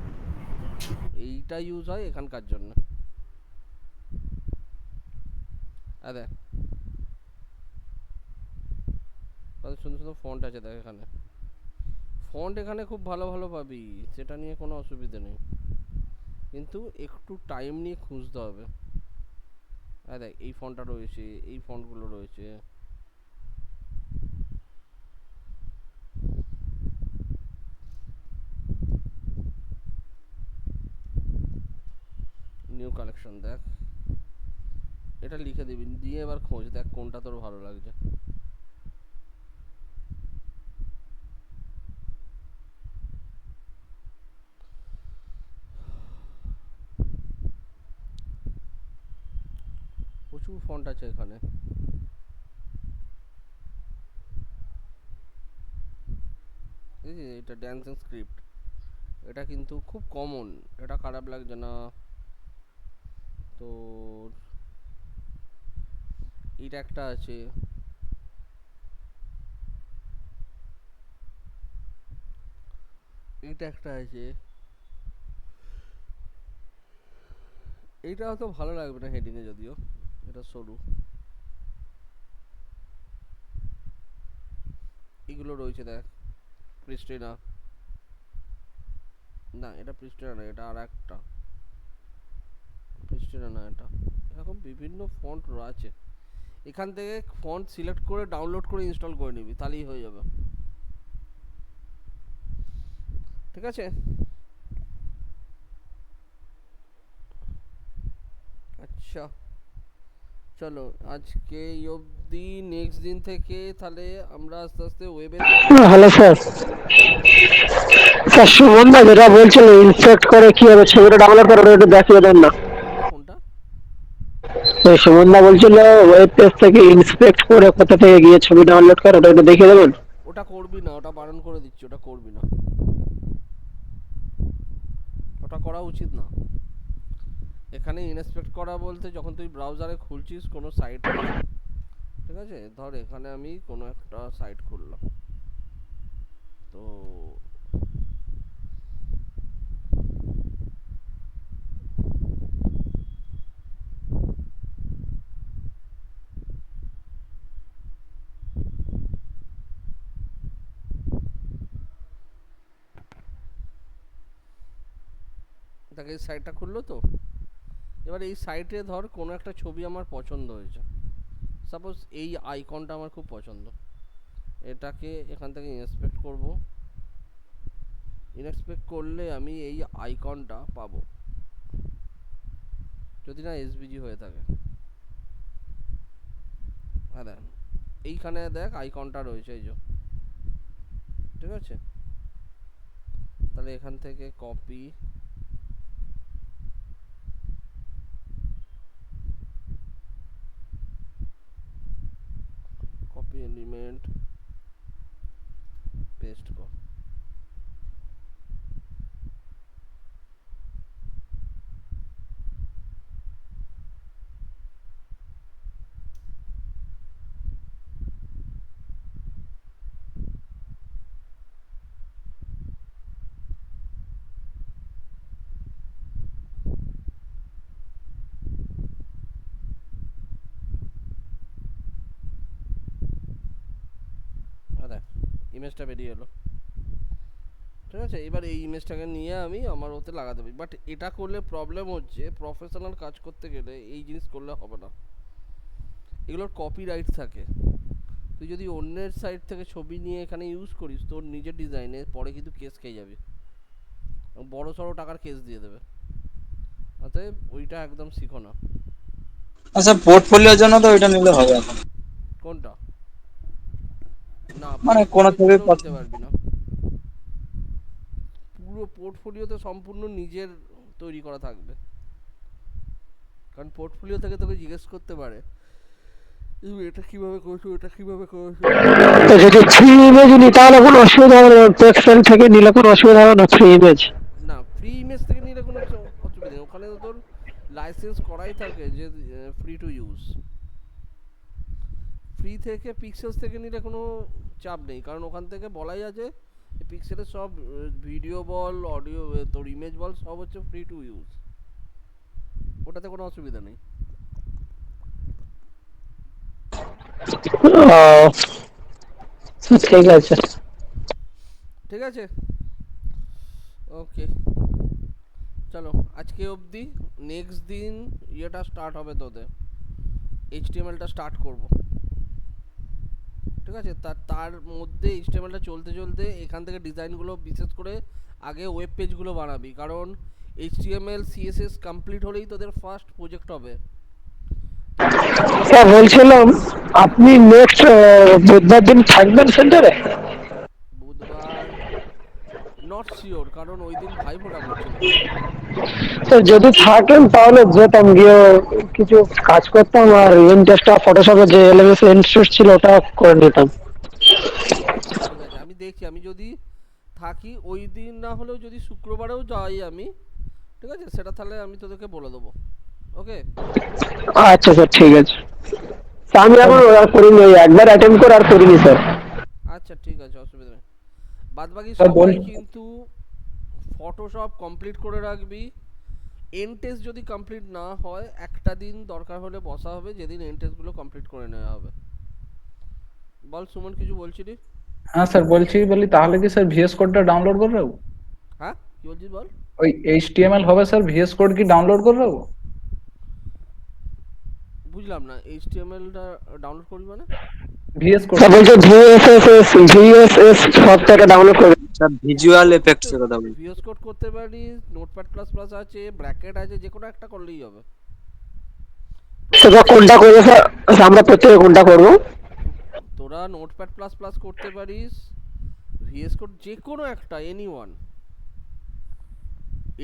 এইটা ইউজ হয় এখানকার জন্য। আর দেখ কত সুন্দর সুন্দর ফন্ট আছে, দেখ এখানে ফন্ট এখানে খুব ভালো ভালো পাবি, সেটা নিয়ে কোনো অসুবিধা নেই, কিন্তু একটু টাইম নিয়ে খুঁজতে হবে। আর দেখ এই ফন্টটা রয়েছে, এই ফন্টগুলো রয়েছে, নিউ কালেকশন দেখ, এটা লিখে দিবি, দিয়ে এবার খোঁজ দেখ কোনটা তোর ভালো লাগছে। প্রচুর ফন্ট আছে এখানে। এই যে এটা ড্যান্সিং স্ক্রিপ্ট, এটা কিন্তু খুব কমন, এটা খারাপ লাগছে না তো। এটা একটা আছে, এটা একটা আছে, এইটা হয়তো ভালো লাগবে না হেডিং এ, যদিও এটা সরু। এগুলো রয়েছে দেখ, প্রিস্টিনা, না এটা প্রিস্টিনা না, এটা আর একটা প্রিস্টিনা না, এটা এরকম বিভিন্ন ফন্ট আছে। এখান থেকে ফন্ট সিলেক্ট করে ডাউনলোড করে ইনস্টল করে নিবি, তাহলেই হয়ে যাবে, ঠিক আছে। আচ্ছা চলো আজকে এই অবধি, নেক্সট দিন থেকে তাহলে আমরা আস্তে আস্তে ওয়েবে। হ্যালো স্যার, স্যার সুমন দা যেটা বলছিল ইনস্পেক্ট করে কি হবে ছবিটা ডাউনলোড করে ওটা একটু দেখিয়ে দেন না। কোনটা? ওই সুমন দা বলছিল ওয়েব পেজ থেকে ইন্সপেক্ট করে কোথা থেকে গিয়ে ছবি ডাউনলোড করে ওটা একটু দেখিয়ে দেবেন। ওটা করবি না, ওটা বারণ করে দিচ্ছি, ওটা করবি না, ওটা করা উচিত না। এখানে ইনস্পেক্ট করা বলতে যখন তুই ব্রাউজারে খুলছিস কোনো সাইটকে, ঠিক আছে, ধর এখানে আমি কোনো একটা সাইট খুললাম, তো তাকে এই সাইটটা খুললো তো, এবার এই সাইটে ধর কোনো একটা ছবি আমার পছন্দ হয়েছে, সাপোজ এই আইকনটা আমার খুব পছন্দ, এটাকে এখান থেকে ইন্সপেক্ট করব, ইন্সপেক্ট করলে আমি এই আইকনটা পাবো, যদি না এসভিজি হয়ে থাকে। হ্যাঁ দেখ এইখানে দেখ আইকনটা রয়েছে, এই যে, ঠিক আছে, তাহলে এখান থেকে কপি, কপি এলিমেন্ট, পেস্ট কর, ইমেজটা বেরিয়ে এলো। ঠিক আছে, এবার এই ইমেজটাকে নিয়ে আমি আমার ওতে লাগাতে পারি, বাট এটা করলে প্রবলেম হচ্ছে প্রফেশনাল কাজ করতে গেলে এই জিনিস করলে হবে না, এগুলোর কপিরাইট থাকে। তুই যদি অন্যের সাইড থেকে ছবি নিয়ে এখানে ইউজ করিস তোর নিজের ডিজাইনে, পরে কিন্তু কেস খেয়ে যাবে, বড় সড়ো টাকার কেস দিয়ে দেবে। অতএব ওইটা একদম শিখো না। আচ্ছা, পোর্টফোলিওর জন্য তো ওইটা নিলে হবে এখন। কোনটা? না, মানে কোনো পোর্টফোলিওর ছবি জন্য নিতে পছন্দ। পারবি না। পুরো পোর্টফোলিওতে সম্পূর্ণ নিজের তৈরি করা থাকবে, কারণ পোর্টফোলিও থেকে তোকে জিজ্ঞেস করতে পারে তুমি এটা কিভাবে করেছো, এটা কিভাবে করেছো। তো যদি ফ্রি ইমেজ নি তাহলে কোনো অসুবিধা হবে না, পেক্সেল থেকে নিলে কোনো অসুবিধা হবে না ফ্রি ইমেজ? না, ফ্রি ইমেজ থেকে নিলে কোনো অসুবিধা নেই, ওখানে তো তোর লাইসেন্স করাই থাকে যে ফ্রি টু ইউজ। ফ্রি থেকে পিক্সেলস থেকে নিলে কোনো চাপ নেই, কারণ ওখান থেকে বলাই আছে পিক্সেলের সব ভিডিও বল, অডিও, তোর ইমেজ বল, সব হচ্ছে ফ্রি টু ইউজ, ওটাতে কোনো অসুবিধা নেই। ঠিক আছে। ঠিক আছে, ওকে, চলো আজকে অবধি। নেক্সট দিন ইয়েটা স্টার্ট হবে তোদের, এইচটিএমএলটা স্টার্ট করব। ঠিক আছে, তার মধ্যে এইচটিএমএলটা চলতে চলতে এখান থেকে ডিজাইনগুলো বিশেষ করে আগে ওয়েব পেজগুলো বানাবি, কারণ এইচটিএমএল সিএসএস কমপ্লিট হলেই তোদের ফার্স্ট প্রজেক্ট হবে। স্যার বলছিলাম আপনি নেক্সট বুধবার দিন থাকবেন সেন্টারে? বুধবার নট শিওর, কারণ ওই দিন ভাইফোঁটা পড়ছে না। তো যদি থাকেন তাহলে যেতাম, গিয়ে কিছু কাজ করতাম আর ইন্টারেস্টটা ফটোশপের যে এলএমএস ইনস্টিটিউট ছিল ওটা করে নিতাম। আচ্ছা ঠিক আছে, আমি দেখছি, আমি যদি থাকি ওই দিন, না হলেও যদি শুক্রবারেও যাই আমি, ঠিক আছে, সেটা তাহলে আমি তোদেরকে বলে দেবো। ওকে, আচ্ছা স্যার, ঠিক আছে। তা আমি এখন আর করিনি, ওই একবার অ্যাটেম্প করে আর করিনি স্যার। আচ্ছা ঠিক আছে, অসুবিধা নেই। বাদবাকি স্যার, সবাই কিন্তু ফটোশপ কমপ্লিট করে রাখবি। এন্ড টেস্ট যদি কমপ্লিট না হয় একটা দিন দরকার হলে বসা হবে, যেদিন এন্ড টেস্টগুলো কমপ্লিট করে নেওয়া হবে। বল সুমন, কিছু বলছিলি? হ্যাঁ স্যার, বলি তাহলে কি স্যার ভিএস কোডটা ডাউনলোড করে রাখবো? হ্যাঁ, কি বলছিস বল। ওই এইচটিএমএল হবে স্যার, ভিএস কোড কি ডাউনলোড করে রাখবো? বুঝলাম না, এইচটিএমএলটা ডাউনলোড করবি মানে? ভিএস কোড স্যার বলছে ভিএসএস সফটওয়্যারটা ডাউনলোড করে। স্যার ভিজুয়াল এফেক্টস এর কথা বলছি। ভিএস কোড করতে পারিস, নোটপ্যাড প্লাস প্লাস আছে, ব্র্যাকেট আছে, যে কোনো একটা করলেই হবে। স্যার কোনটা করবো স্যার? আমরা প্রত্যেকে কোনটা করবো? তোরা নোটপ্যাড প্লাস প্লাস করতে পারিস, ভিএস কোড যে কোনো একটা, এনি ওয়ান।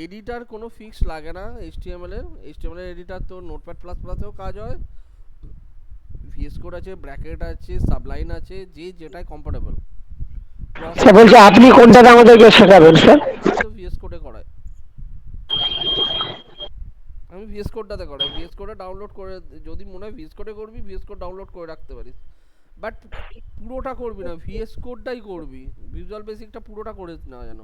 এডিটার কোনো ফিক্স লাগে না এইচটিএমএল এর এডিটার তো নোটপ্যাড প্লাস প্লাসেও কাজ হয়, ভিএস কোড আছে, ব্র্যাকেট আছে, সাবলাইন আছে, যে যেটাই কমফোর্টেবল। স্যার বলছে আপনি কোনটাতে আমাদেরকে শেখাবেন স্যার? আমি তো ভিএস কোডে করাই, আমি ভিএস কোডটাতে করাই। ভিএস কোডে ডাউনলোড করে, যদি মনে হয় ভিএস কোডে করবি, ভিএস কোড ডাউনলোড করে রাখতে পারিস, বাট পুরোটা করবি না, ভিএস কোডটাই করবি। ভিজুয়াল বেসিকটা পুরোটা করে না যেন।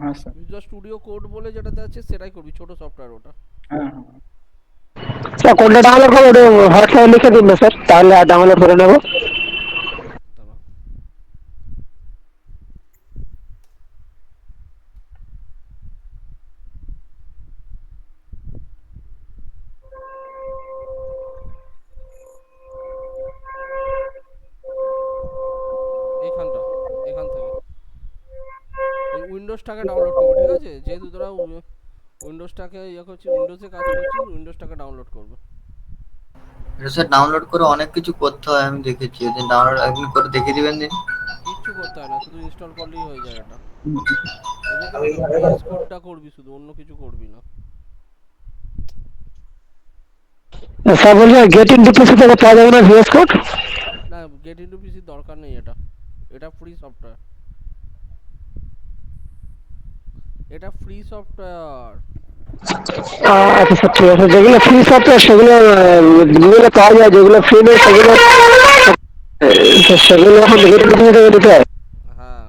হ্যাঁ স্যার। ভিজুয়াল স্টুডিও কোড বলে যেটাতে আছে সেটাই করবি, ছোট সফটওয়্যার ওটা। হ্যাঁ স্যার কোনটা ডাউনলোড করবো ওটা হোয়াটসঅ্যাপে লিখে দিন না স্যার, তাহলে ডাউনলোড করে নেবো। দাঁড়া। এইখানটা, এখান থেকে এই উইন্ডোজটাকে ডাউনলোড করবো, ঠিক আছে, যেহেতু তোরা উইন্ডোজটাকে ইয়ে করছিস, উইন্ডোজে কাজ করছিস, উইন্ডোজটাকে ডাউনলোড করবে। এটা স্যার ডাউনলোড করে অনেক কিছু করতে হয়, আমি দেখেছি। ওই দিন ডাউনলোড একদিন করে দেখিয়ে দিবেন দিন। কিচ্ছু করতে হয় না, শুধু ইনস্টল করলেই হয়ে যায় এটা। ওই যে বললাম ভিএস কোডটা করবি শুধু, অন্য কিছু করবি না। স্যার বলছে গেট ইনটু পিসি থেকে পাওয়া যাবে না ভিএস কোড? না, গেট ইনটু পিসির দরকার নেই, এটা এটা ফ্রি সফটওয়্যার, এটা ফ্রি সফটওয়্যার। আচ্ছা স্যার, ঠিক আছে। যেগুলো ফ্রি সফটওয়্যার সেগুলো গুগলে পাওয়া যায়, যেগুলো ফ্রি নেই সেগুলো সেগুলো এখন গেট ইনটু পিসি থেকে দিতে হয়। হ্যাঁ,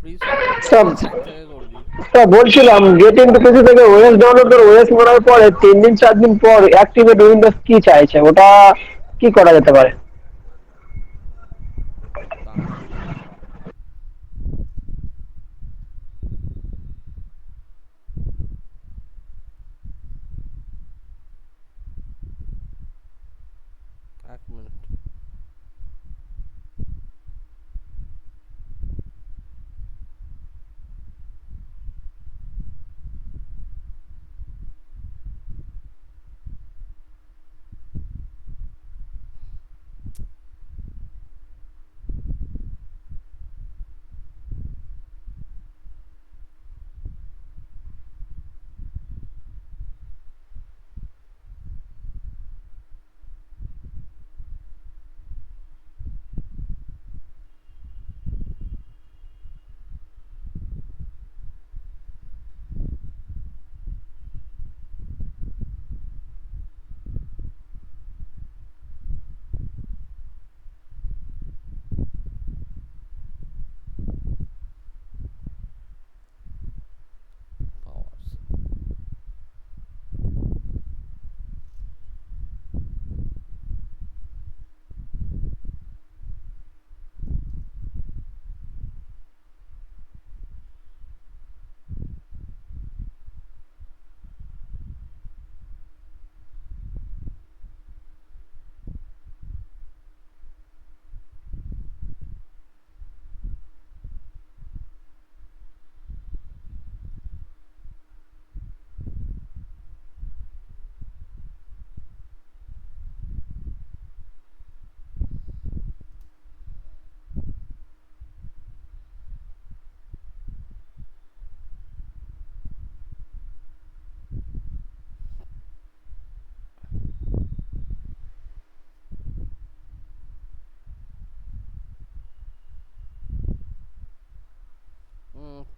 ফ্রি সফটওয়্যার স্যার সাইট থেকে করবি। স্যার বলছিলাম গেট ইনটু পিসি থেকে ওএস ডাউনলোড করে ওএস মরার পরে 3 দিন 4 দিন পর অ্যাক্টিভেট উইন্ডোজ কি চাইছে, ওটা কি করা যেতে পারে? দাঁড়া,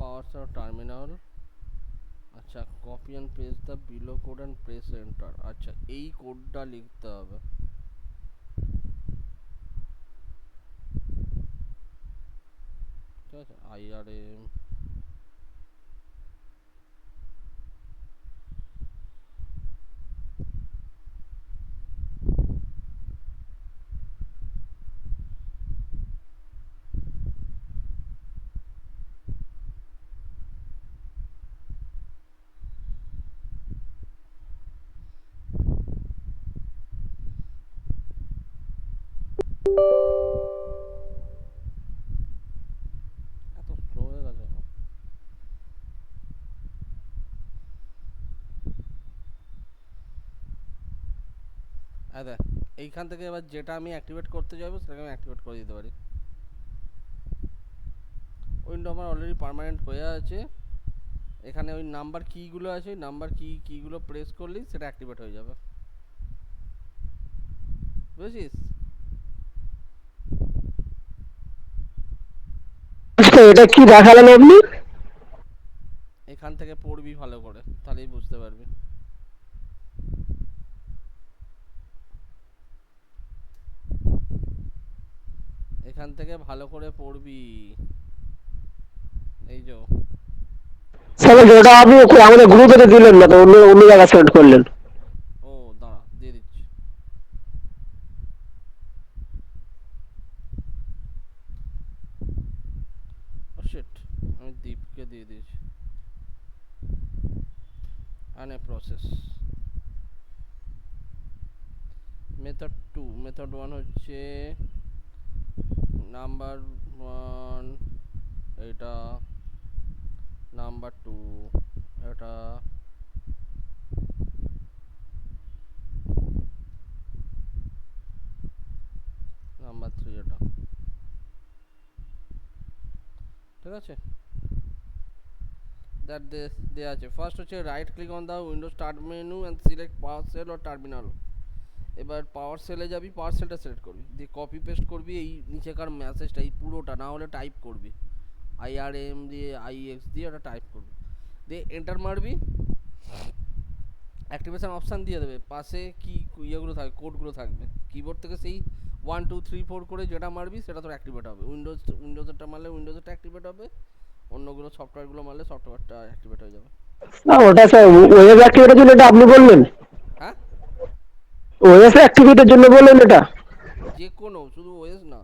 পাওয়ার টার্মিনাল। আচ্ছা, copy and paste the below code and press enter. আচ্ছা, এই কোডটা লিখতে হবে। ঠিক আছে, IRM এত স্লো হয়ে গেছে কেন? দেখ, এইখান থেকে এবার যেটা আমি অ্যাক্টিভেট করতে যাবো সেটাকে আমি অ্যাক্টিভেট করে দিতে পারি। উইন্ডো আমার অলরেডি পার্মানেন্ট হয়ে আছে। এখানে ওই নাম্বার কিগুলো আছে, নাম্বার কিগুলো প্রেস করলেই সেটা অ্যাক্টিভেট হয়ে যাবে। বুঝেছিস? তো এটা কি দেখালেন আপনি? এখান থেকে পড়বি ভালো করে, তাহলেই বুঝতে পারবি। এখান থেকে ভালো করে পড়বি। এই যে স্যার ওটা আপনি আমাদের গ্রুপে তো দিলেন না, তো অন্য অন্য জায়গায় সেন্ড করলেন। ও দাঁড়া, দিয়ে দিচ্ছি। ও শিট, আমি দীপকে দিয়ে দিয়েছি। আনে প্রসেস মেথড 2, মেথড 1 হচ্ছে নাম্বার 1, এটা নাম্বার 2, এটা নাম্বার 3, এটা ঠিক আছে। দ্যাট দেয়া আছে। ফার্স্ট হচ্ছে right click on the window start menu and select PowerShell or terminal. এবার পাওয়ার সেলে যাবি, পাওয়ার সেলটা সিলেক্ট করবি, দিয়ে কপি পেস্ট করবি এই নিচেকার মেসেজটা, এই পুরোটা, না হলে টাইপ করবি IRM দিয়ে IX দিয়ে ওটা টাইপ করবি, দিয়ে এন্টার মারবি। অ্যাক্টিভেশন অপশান দিয়ে দেবে, পাশে কি ইয়েগুলো থাকবে, কোডগুলো থাকবে। কিবোর্ড থেকে সেই 1 2 3 4 করে যেটা মারবি সেটা তোর অ্যাক্টিভেট হবে। উইন্ডোজেরটা মারলে উইন্ডোজেরটা অ্যাক্টিভেট হবে, অন্যগুলো সফটওয়্যারগুলো মারলে সফটওয়্যারটা অ্যাক্টিভেট হয়ে যাবে। না ওটা স্যার ওয়েব অ্যাক্টিভিটির জন্য এটা আপনি বললেন? হ্যাঁ, ওয়েব অ্যাক্টিভিটির জন্য বললেন এটা? যে কোনো, শুধু ওএস না,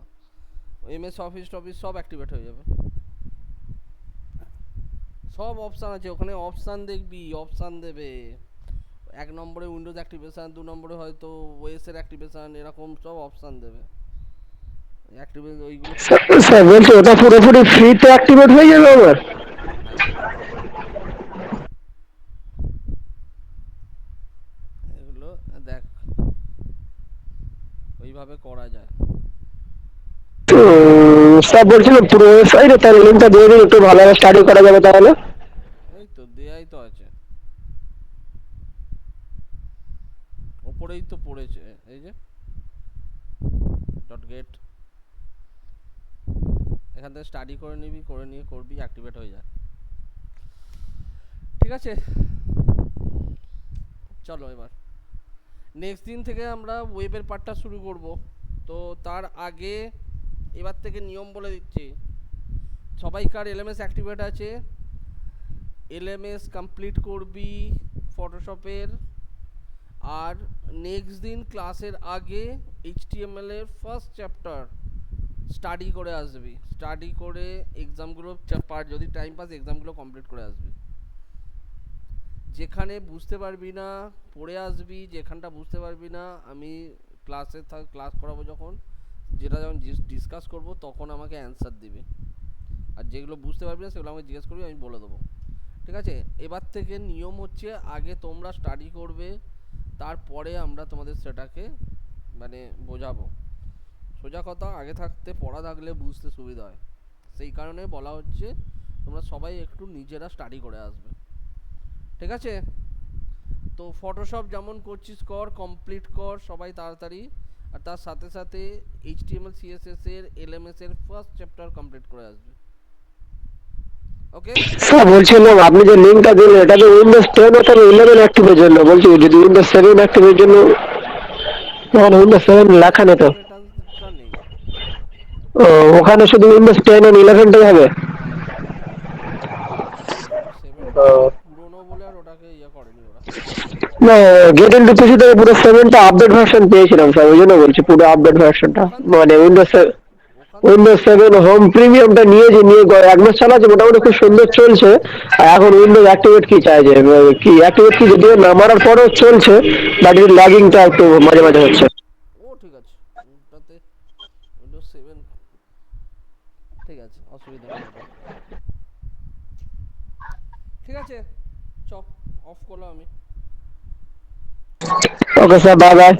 MS অফিস টফিস সব অ্যাক্টিভেট হয়ে যাবে। সব অপশান আছে ওখানে, অপশান দেখবি, অপশান দেবে। 1 নম্বরে উইন্ডোজ অ্যাক্টিভেশন, 2 নম্বরে হয়তো ওএসের অ্যাক্টিভেশন, এরকম সব অপশান দেবে। অ্যাক্টিভেট ওইগুলো স্যার বলছি ওটা পুরোপুরি ফ্রিতে অ্যাক্টিভেট হয়ে যাবে আমার? হ্যাঁ, এগুলো দেখ ওইভাবে করা যায়। তো স্যার বলছিলাম পুরো ওয়েবসাইটে, তাহলে লিঙ্কটা দিয়ে দিন, একটু ভালোভাবে স্টাডি করা যাবে তাহলে। এই তো দেয়াই তো আছে, ওপরেই তো পড়েছে, এই যে ডট গেট। এখান থেকে স্টাডি করে নিবি, করে নিয়ে করবি, অ্যাক্টিভেট হয়ে যায়। ঠিক আছে, চলো এবার নেক্সট দিন থেকে আমরা ওয়েবের পার্টটা শুরু করব। তো তার আগে এবার থেকে নিয়ম বলে দিচ্ছি, সবাইকার LMS অ্যাক্টিভেট আছে, LMS কমপ্লিট করবি ফটোশপের। আর নেক্সট দিন ক্লাসের আগে HTML এর ফার্স্ট চ্যাপ্টার স্টাডি করে আসবি, স্টাডি করে এক্সামগুলো যদি টাইম পাস এক্সামগুলো কমপ্লিট করে আসবি। যেখানে বুঝতে পারবি না পড়ে আসবি, যেখানটা বুঝতে পারবি না আমি ক্লাস করাবো যখন, যেটা যখন ডিসকাস করব তখন আমাকে অ্যান্সার দিবি। আর যেগুলো বুঝতে পারবি না সেগুলো আমাকে জিজ্ঞেস করবি, আমি বলে দেবো। ঠিক আছে, এবার থেকে নিয়ম হচ্ছে আগে তোমরা স্টাডি করবে, তারপরে আমরা তোমাদের সেটাকে মানে বোঝাবো। সোজা কথা, আগে থাকতে পড়া থাকলে বুঝতে সুবিধা হয়, সেই কারণে বলা হচ্ছে তোমরা সবাই একটু নিজেরা স্টাডি করে আসবে। ঠিক আছে, তো ফটোশপ যেমন করছিস কর, কমপ্লিট কর সবাই তাড়াতাড়ি। আর তার সাথে সাথে HTML CSS এর LMS এর ফার্স্ট চ্যাপ্টার কমপ্লিট করে আসবে। ওকে স্যার বলছিলাম আপনি যে লিঙ্কটা দিলেন এটা তো উইন্ডোজ 10 অথবা 11 অ্যাক্টিভের জন্য, বলছি যদি উইন্ডোজ 7 অ্যাক্টিভের জন্য, তখন উইন্ডোজ 7 লেখা নেই তো। এটা নেই। ও, ওখানে শুধু উইন্ডোজ 10 আর 11টাই হবে। উইন্ডোজ 7টা বোধহয় পুরনো বলে আর ওটাকে ইয়ে করেনি ওরা। না, গেট ইন পিসি থেকে পুরো 7টা আপডেট ভার্সন পেয়েছিলাম স্যার, ওই জন্য বলছি পুরো আপডেট ভার্সনটা, ওখান থেকে মানে ওখান থেকে উইন্ডোজ 7 হোম প্রিমিয়ামটা নিয়েছি, নিয়ে এক মাস চালাচ্ছে, মোটামুটি খুব সুন্দর চলছে। আর এখন উইন্ডোজ অ্যাক্টিভেট কি চাইছে, কি অ্যাক্টিভেট কি যদিও না মারার পরেও চলছে, বাট এর ল্যাগিংটা একটু মাঝে মাঝে হচ্ছে। ও ঠিক আছে, ওটাতে উইন্ডোজ 7 ঠিক আছে, অসুবিধা নেই ওটা। ঠিক আছে, চ অফ করলাম আমি। Okay sir, bye bye.